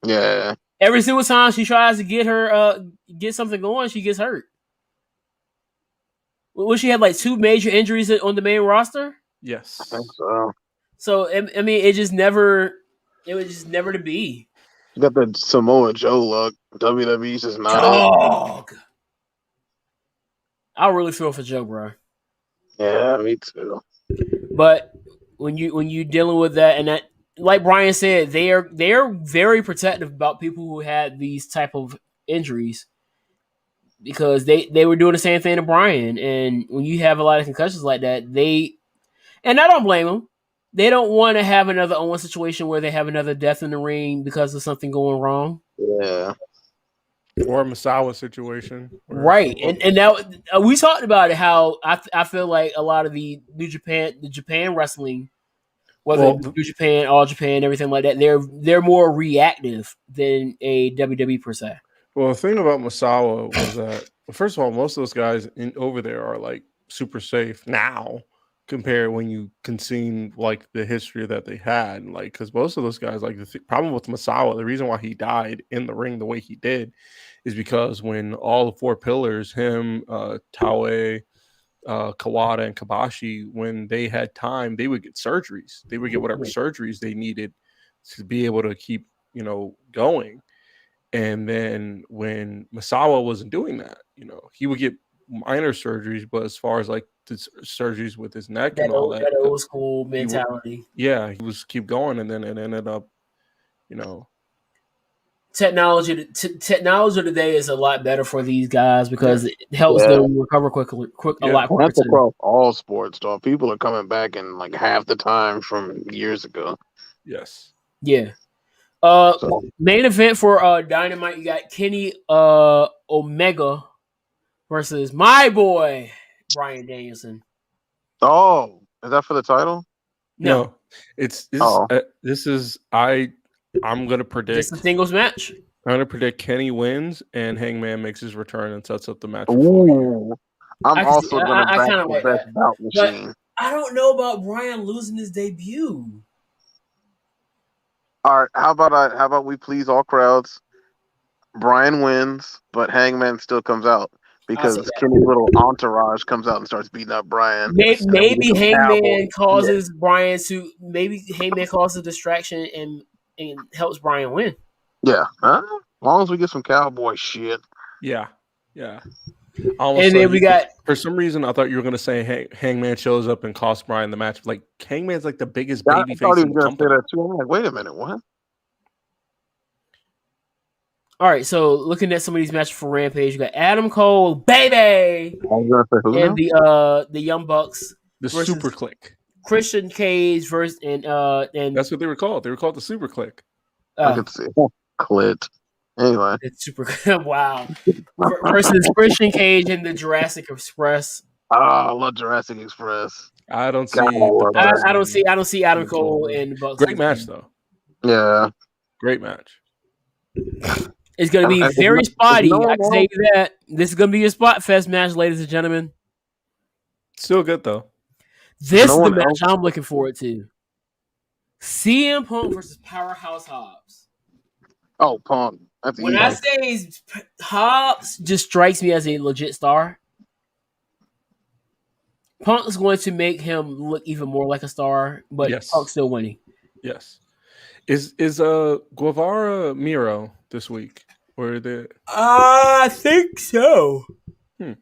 Yeah. Every single time she tries to get something going, she gets hurt. Well, she had like 2 major injuries on the main roster. Yes, I think so. So I mean, it was just never to be. You got that Samoa Joe look. WWE's just not. Dog. I really feel for Joe, bro. Yeah, me too. But when you dealing with that, and that, like Brian said, they are very protective about people who had these type of injuries because they were doing the same thing to Brian. And when you have a lot of concussions like that, and I don't blame them. They don't want to have another Owen situation where they have another death in the ring because of something going wrong. Yeah. Or a Misawa situation. Right. And now we talked about it, how I feel like a lot of the Japan wrestling, whether New Japan, All Japan, everything like that, they're more reactive than a WWE per se. Well, the thing about Misawa was that, first of all, most of those guys over there are like super safe now compared when you can see like the history that they had. Like, because most of those guys, like the problem with Misawa, the reason why he died in the ring the way he did is because when all the 4 pillars, him, Taue, Kawada, and Kabashi, when they had time, they would get surgeries. They would get whatever surgeries they needed to be able to keep, going. And then when Misawa wasn't doing that, he would get minor surgeries, but as far as like the surgeries with his neck and all that old school mentality. He was keep going, and then it ended up, Technology today is a lot better for these guys because it helps them recover quick a lot quicker. That's across all sports, though. People are coming back in like half the time from years ago. Yes. Yeah. Main event for Dynamite, you got Kenny Omega versus my boy Bryan Danielson. Oh, is that for the title? No. I'm gonna predict it's a singles match. I'm gonna predict Kenny wins and Hangman makes his return and sets up the match. Ooh. I'm also gonna back the best bout machine. I don't know about Bryan losing his debut. All right, how about we please all crowds? Bryan wins, but Hangman still comes out because Kenny's little entourage comes out and starts beating up Bryan. Maybe Hangman causes Bryan to Hangman causes a distraction and helps Bryan win. Yeah, as long as we get some cowboy shit. Yeah. And then we got. For some reason, I thought you were going to say Hangman shows up and costs Bryan the match. Like Hangman's like the biggest baby face. I thought he was going to say that too. I'm like, wait a minute, what? All right, so looking at some of these matches for Rampage, you got Adam Cole, baby, and the Young Bucks, the Super Click, Christian Cage versus and that's what they were called. They were called the Super Click. I could see clit. Anyway, it's super. Wow. Versus Christian Cage and the Jurassic Express. I love Jurassic Express. I don't see. I don't see Adam Cole and the Bucks. Great match though. Yeah, great match. It's going to be very spotty. I can say that. This is going to be a spot fest match, ladies and gentlemen. Still good though. This is the match I'm looking forward to. CM Punk versus Powerhouse Hobbs. Oh, Punk. When I say Hobbs just strikes me as a legit star, Punk is going to make him look even more like a star, but Punk's still winning. Yes. Is Guevara Miro this week? Were they? I think so. Hmm.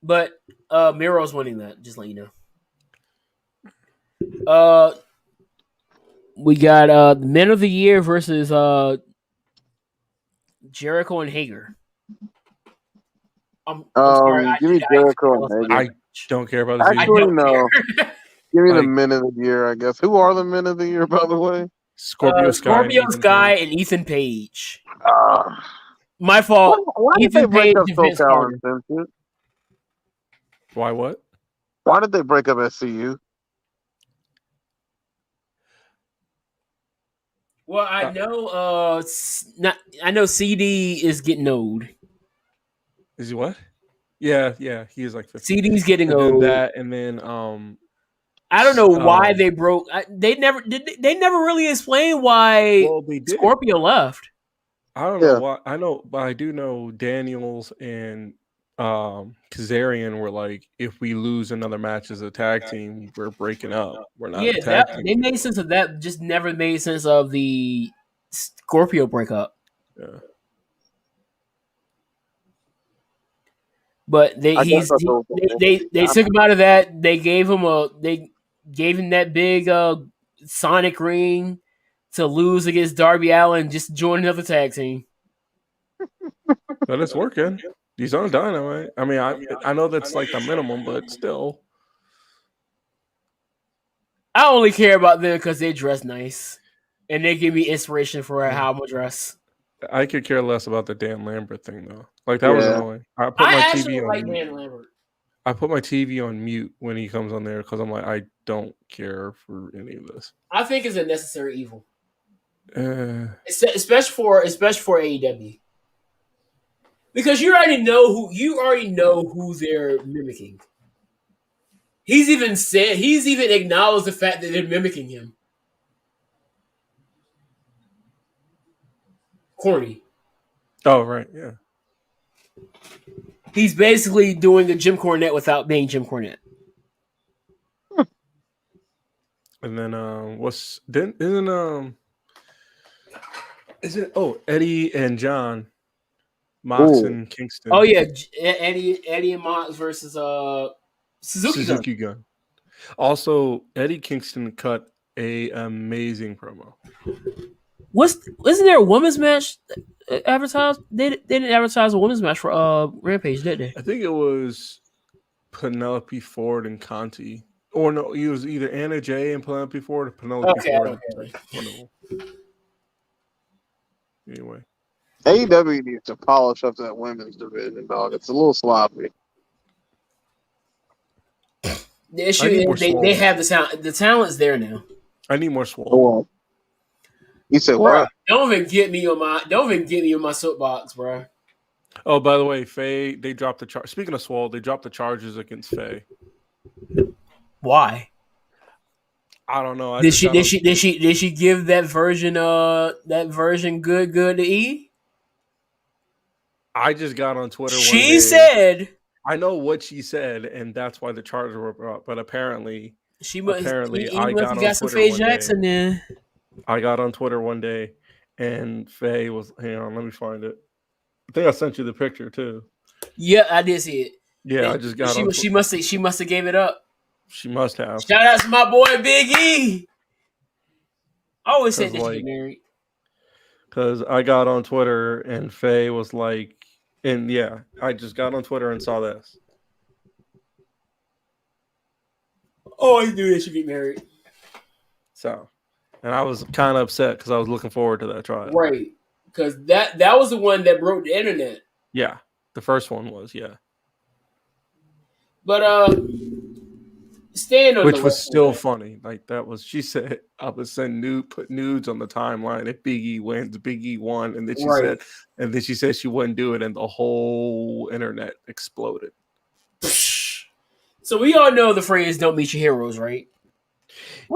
But Miro's winning that. Just let you know. We got the Men of the Year versus Jericho and Hager. I'm sorry. Give me Jericho and Hager. I don't care about this. Actually, don't no. care. Give me the Like- Men of the Year, I guess. Who are the Men of the Year, by the way? Scorpio Sky and Ethan Page. Ah. My fault. Why did they Ethan break Page up and Vince SoCal Carter. Uncensored? Why what? Why did they break up SCU? Well, I know. I know CD is getting old. Is he what? Yeah, he is like 50. CD's getting And then old. that, and then I don't know why they broke. They never really explain why well, they did. Scorpio left. I don't know why. I know, but I do know Daniels and Kazarian were like, if we lose another match as a tag team, we're breaking up. We're not a tag team. They made sense of that. Just never made sense of the Scorpio breakup. Yeah. But they took him out of that. They gave him that big Sonic ring to lose against Darby Allin. Just join another tag team. But it's working. He's on Dynamite. I mean, I know that's like the minimum, but still. I only care about them because they dress nice, and they give me inspiration for how I'm gonna dress. I could care less about the Dan Lambert thing though. Like that was annoying. I put my TV on mute. Dan Lambert. I put my TV on mute when he comes on there because I'm like, I don't care for any of this. I think it's a necessary evil, especially for AEW, because you already know who they're mimicking. He's even acknowledged the fact that they're mimicking him. Corny. Oh, right, yeah. He's basically doing a Jim Cornette without being Jim Cornette. And then Eddie and John, Mox and Kingston. Oh yeah, Eddie and Mox versus Suzuki Gun. Also, Eddie Kingston cut a amazing promo. Wasn't there a women's match advertised? They didn't advertise a women's match for Rampage, did they? I think it was Penelope Ford and Conti. Or no, it was either Anna Jay and Penelope Ford or Penelope Ford. Anyway. AEW needs to polish up that women's division, dog. It's a little sloppy. The issue is they have the talent. The talent's there now. I need more swole. You said what? Don't even get me on my soapbox, bro. Oh, by the way, Faye, they dropped the charge. Speaking of swole, they dropped the charges against Faye. Why? I don't know. Did she give that version good to E? I just got on Twitter. She said. I know what she said, and that's why the charges were brought. But apparently, I got some Faye Jackson there. I got on Twitter one day, and Faye was. Hang on, let me find it. I think I sent you the picture too. Yeah, I did see it. Yeah, and I just got. She must have gave it up. She must have. Shout out to my boy Big E. I always said that she married. Because I got on Twitter and Faye was like, and yeah, I just got on Twitter and saw this. Always knew they should get married. So, and I was kind of upset because I was looking forward to that trial. Right. Because that was the one that broke the internet. Yeah. The first one was, yeah. But, stand on which was still funny. Like that was, she said, I would put nudes on the timeline. If Big E wins, Big E won. And then she said she wouldn't do it. And the whole internet exploded. So we all know the phrase "Don't meet your heroes," right?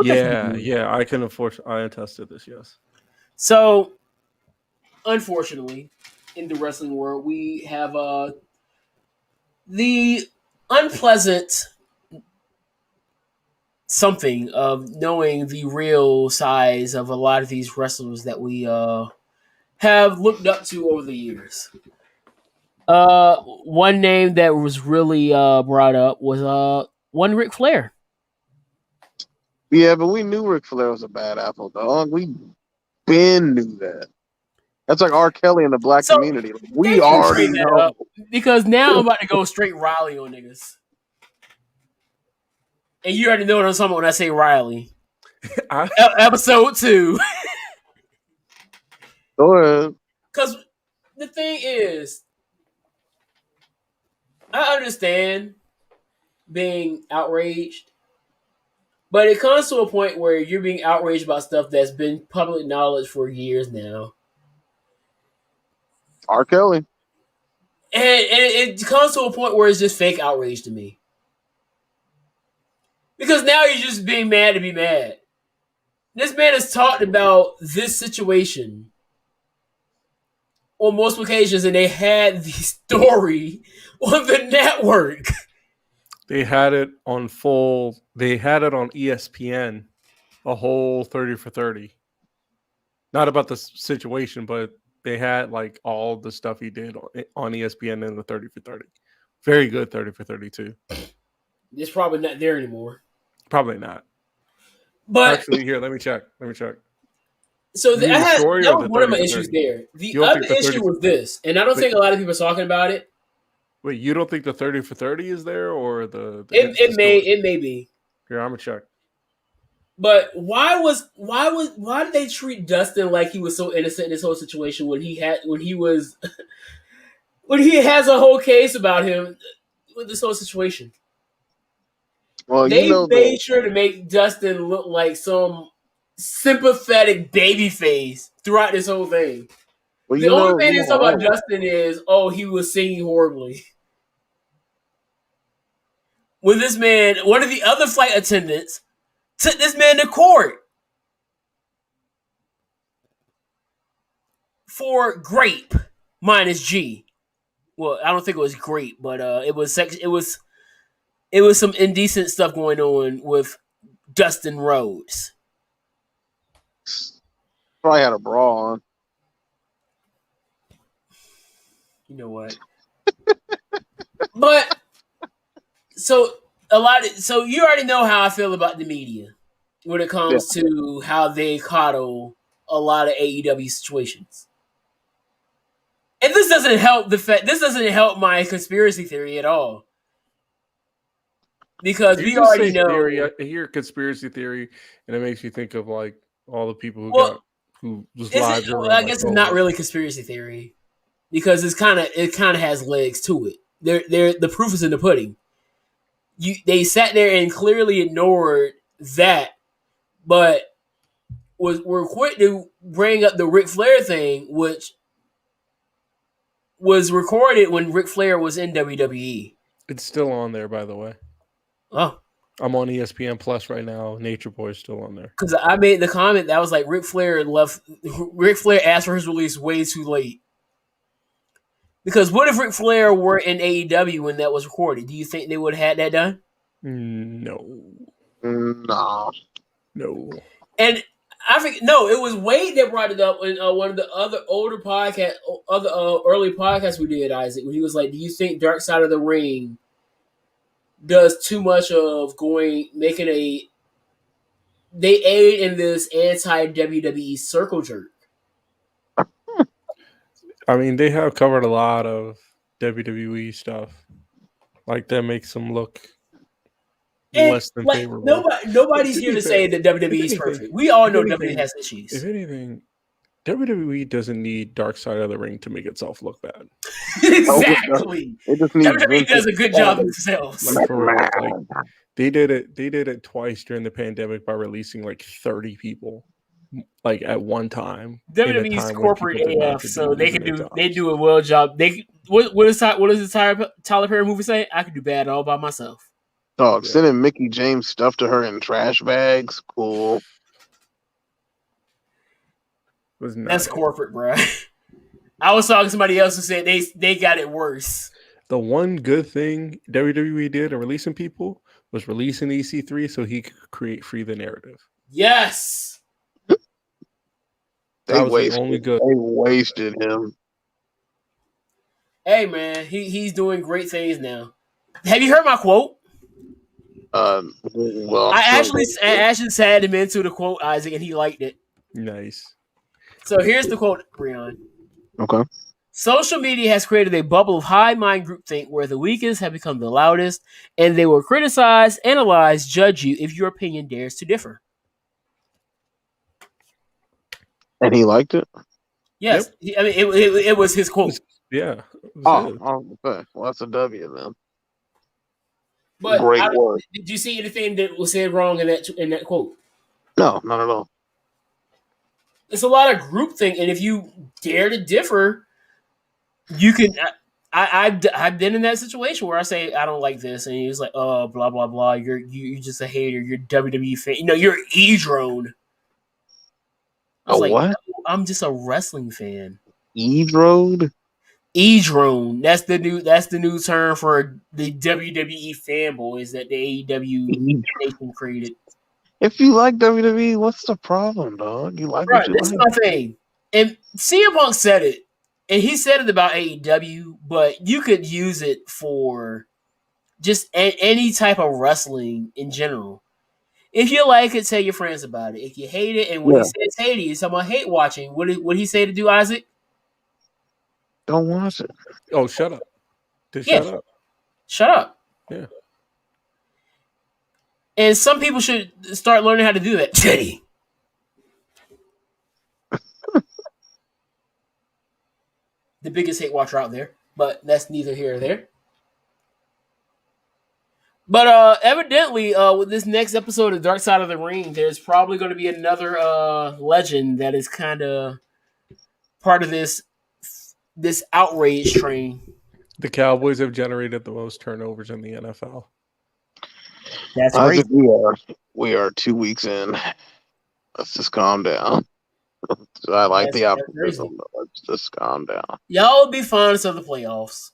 Yeah. I can I attested this. Yes. So, unfortunately, in the wrestling world, we have the unpleasant something of knowing the real size of a lot of these wrestlers that we have have looked up to over the years. One name that was really brought up was one Ric Flair. Yeah, but we knew Ric Flair was a bad apple, dog. We been knew that. That's like R. Kelly in the black So, community. We thank you for already bringing that know. up, because now I'm about to go straight Riley on niggas. And you already know what I'm talking about when I say Riley. Episode 2. Go ahead. Because the thing is, I understand being outraged, but it comes to a point where you're being outraged about stuff that's been public knowledge for years now. R. Kelly. And it comes to a point where it's just fake outrage to me. Because now you're just being mad to be mad. This man has talked about this situation on multiple occasions, and they had the story on the network. They had it on full. They had it on ESPN, a whole 30 for 30. Not about the situation, but they had like all the stuff he did on ESPN in the 30 for 30. Very good 30 for 32. It's probably not there anymore. Probably not. But actually, here, let me check. So that was one of my 30 for issues 30? there. The other issue was this, and I don't think a lot of people are talking about it. Wait, you don't think the 30 for 30 is there, or the it may be. Here, I'm gonna check. But why did they treat Dustin like he was so innocent in this whole situation when he has a whole case about him with this whole situation? Well, they made sure to make Dustin look like some sympathetic baby face throughout this whole thing. Well, the only thing they talk about Dustin is, he was singing horribly. When this man, one of the other flight attendants, took this man to court for grape minus G. Well, I don't think it was grape, but it was sex. It was some indecent stuff going on with Dustin Rhodes. Probably had a bra on. You know what? But so you already know how I feel about the media when it comes to how they coddle a lot of AEW situations. And this doesn't help this doesn't help my conspiracy theory at all. Because we already know. I hear conspiracy theory, and it makes you think of like all the people who just lives. I guess it's not really conspiracy theory, because it kind of has legs to it. The proof is in the pudding. They sat there and clearly ignored that, but were quick to bring up the Ric Flair thing, which was recorded when Ric Flair was in WWE. It's still on there, by the way. Oh. I'm on ESPN Plus right now. Nature Boy is still on there. Because I made the comment that was like Ric Flair asked for his release way too late. Because what if Ric Flair were in AEW when that was recorded? Do you think they would have had that done? No. No. And I think it was Wade that brought it up in one of the other early podcasts we did, Isaac, when he was like, "Do you think Dark Side of the Ring does too much of they aid in this anti-WWE circle jerk?" I mean, they have covered a lot of WWE stuff. Like, that makes them look less than favorable. Nobody's here to say that WWE is perfect. We all know WWE has issues. If anything, WWE doesn't need Dark Side of the Ring to make itself look bad. Exactly. WWE does a good job themselves. Like, for real, like, they did it twice during the pandemic by releasing like 30 people, like, at one time. WWE's corporate AF, so they do a well job. What does the Tyler Perry movie say? I could do bad all by myself. Dog, sending Mickey James stuff to her in trash bags, cool. That's corporate, bro. I was talking to somebody else who said they got it worse. The one good thing WWE did in releasing people was releasing EC3 so he could free the narrative. Yes. They That was the wasted. only good. They wasted him. Hey man, he's doing great things now. Have you heard my quote? Well, I actually sad him into the quote, Isaac, and he liked it. Nice. So here's the quote, Breon. Okay. Social media has created a bubble of high mind groupthink where the weakest have become the loudest, and they will criticize, analyze, judge you if your opinion dares to differ. And he liked it. Yes, I mean it was his quote. Yeah. Okay. Well, that's a W then. But Great work. did you see anything that was said wrong in that quote? No, not at all. It's a lot of groupthink, and if you dare to differ, you can. I've been in that situation where I say I don't like this, and he's like, "Oh, blah blah blah. You're just a hater. You're a WWE fan. You're E-drone." I was like, what? "No, I'm just a wrestling fan." E-drone? E-drone. That's the new term for the WWE fanboys that the AEW nation created. If you like WWE, what's the problem, dog? You like what you This like. is my thing. And CM Punk said it, and he said it about AEW, but you could use it for just any type of wrestling in general. If you like it, tell your friends about it. If you hate it, and when he says hate, he's talking about hate watching. What did he say to do, Isaac? Don't watch it. Oh, shut up. Shut up. Shut up. Yeah. And some people should start learning how to do that. Teddy. The biggest hate watcher out there, but that's neither here or there. But evidently, with this next episode of Dark Side of the Ring, there's probably going to be another legend that is kind of part of this outrage train. The Cowboys have generated the most turnovers in the NFL. That's crazy. We are 2 weeks in. Let's just calm down. I like the optimism, but let's just calm down. Y'all will be finalists of the playoffs.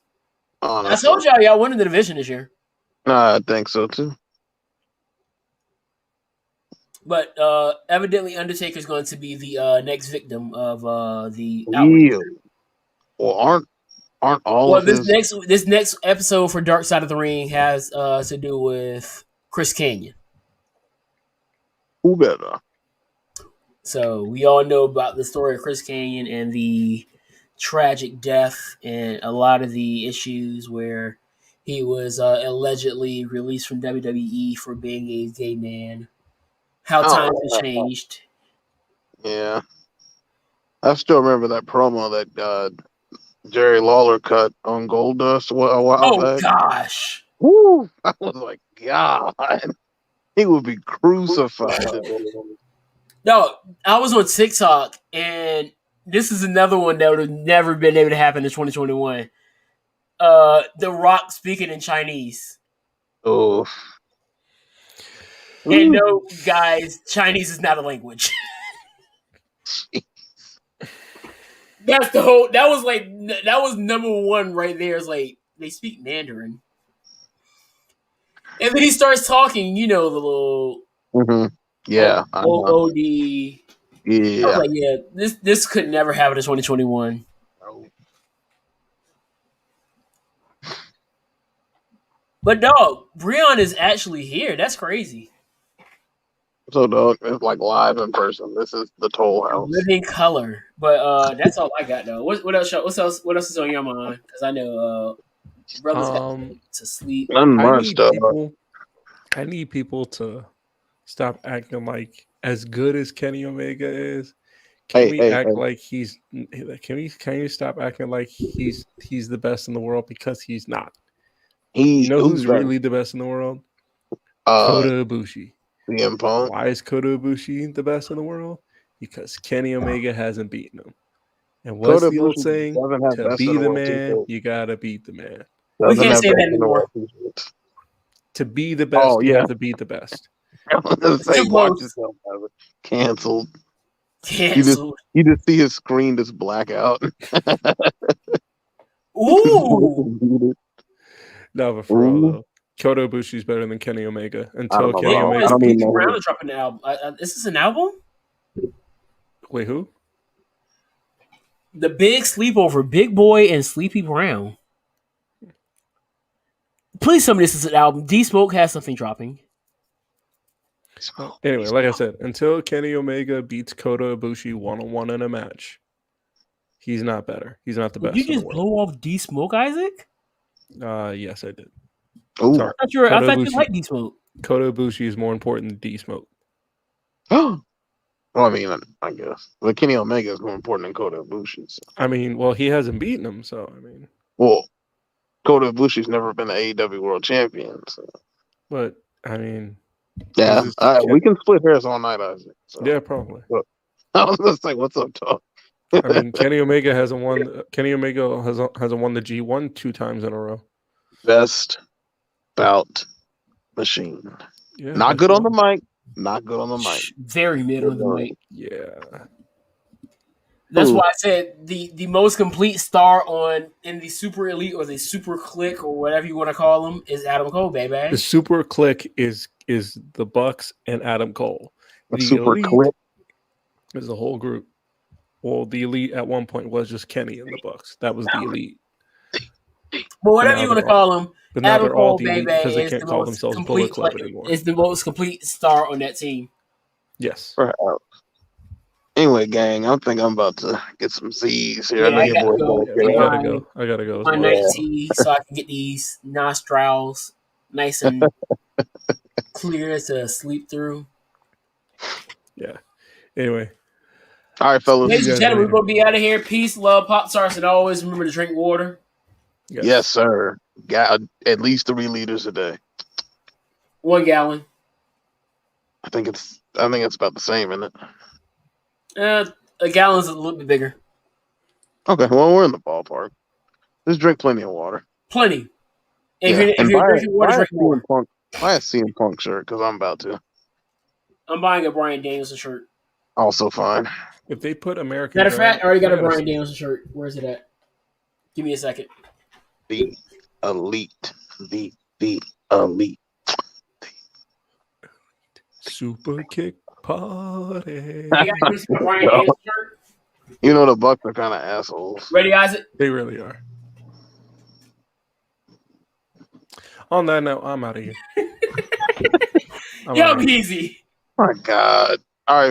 Honestly. I told y'all winning the division this year. I think so too. But evidently, Undertaker's going to be the next victim of the outrage. Well, aren't all of this next episode for Dark Side of the Ring has to do with Chris Kanyon. Who better? So we all know about the story of Chris Kanyon and the tragic death and a lot of the issues where he was allegedly released from WWE for being a gay man. How times have changed. Yeah. I still remember that promo that Jerry Lawler cut on Goldust a while back. Gosh. Woo! I was like, God. He would be crucified. No, I was on TikTok, and this is another one that would have never been able to happen in 2021. The Rock speaking in Chinese. Oh. And no, guys, Chinese is not a language. That's the whole. That was number one right there. It's like they speak Mandarin, and then he starts talking. The little. Mm-hmm. Yeah. OOD. Yeah. I was like, yeah, this could never happen in 2021. But dog, Breon is actually here. That's crazy. So dog, it's like live in person. This is the Toll House. Living color. But that's all I got though. What else is on your mind? Because I know brothers got to sleep. I need people to stop acting like as good as Kenny Omega is. Can you stop acting like he's the best in the world, because he's not. Who's really the best in the world? Kota Ibushi. CM Punk. Why is Kota Ibushi the best in the world? Because Kenny Omega hasn't beaten him. And what's the old saying? To be the man, you gotta beat the man. We can't say that anymore. To be the best, you have to beat the best. Canceled. You just see his screen just black out. Ooh. No, but for real though, Kota Ibushi is better than Kenny Omega until Kenny Omega. Brown is dropping an album. Is this an album? Wait, who? The big sleepover, Big Boy and Sleepy Brown. Please tell me this is an album. D Smoke has something dropping. Anyway, like I said, until Kenny Omega beats Kota Ibushi 1-on-1 in a match, he's not better. He's not the best. Did you in just the blow off D Smoke, Isaac? world. Yes, I did. Ooh. Sorry. I Kota thought you Ibushi. liked D Smoke. Kota Ibushi is more important than D Smoke. Well, I mean, I guess. But Kenny Omega is more important than Kota Ibushi. So. I mean, well, he hasn't beaten him, so I mean. Well, Kota Ibushi's never been the AEW World Champion. So. But I mean, Yeah, we can split hairs all night, Isaac. So. Yeah, probably. I was just like, "What's up, dog?" I mean, Kenny Omega hasn't won. Kenny Omega hasn't won the G1 2 times in a row. Best bout machine. Yeah, Not good on the mic. Not good on the mic. Very mid on the mic. Yeah. That's why I said the most complete star in the Super Elite or the Super Click or whatever you want to call them is Adam Cole, baby. The Super Click is the Bucks and Adam Cole. The Super Elite Click is the whole group. Well, the Elite at one point was just Kenny and the Bucks. That was the Elite. But whatever you want to call them, but now Adam they're all Cole, the Elite baby, because they is can't the call most themselves Bullet complete Club player. anymore. Is the most complete star on that team. Yes. Anyway, gang, I think I'm about to get some Z's here. Yeah, I gotta go. I gotta go. My night tea, so I can get these nostrils nice and clear to sleep through. Yeah. Anyway. All right, fellas. Ladies and gentlemen, we're gonna be out of here. Peace, love, Pop Stars, and always remember to drink water. Yes, sir. Got at least 3 liters a day. 1 gallon. I think it's about the same, isn't it? A gallon's a little bit bigger. Okay, well, we're in the ballpark. Just drink plenty of water. Plenty. If you're drinking water, drink more. Buy a CM Punk shirt because I'm about to. I'm buying a Bryan Danielson shirt. Also fine. If they put American Matter of fact, I already got a Bryan Danielson shirt. Where is it at? Give me a second. The Elite. The Elite. Super Kick Party. You know the Bucks are kind of assholes. Ready, Isaac? They really are. On that note, I'm out of here. Yo, easy. My God. All right.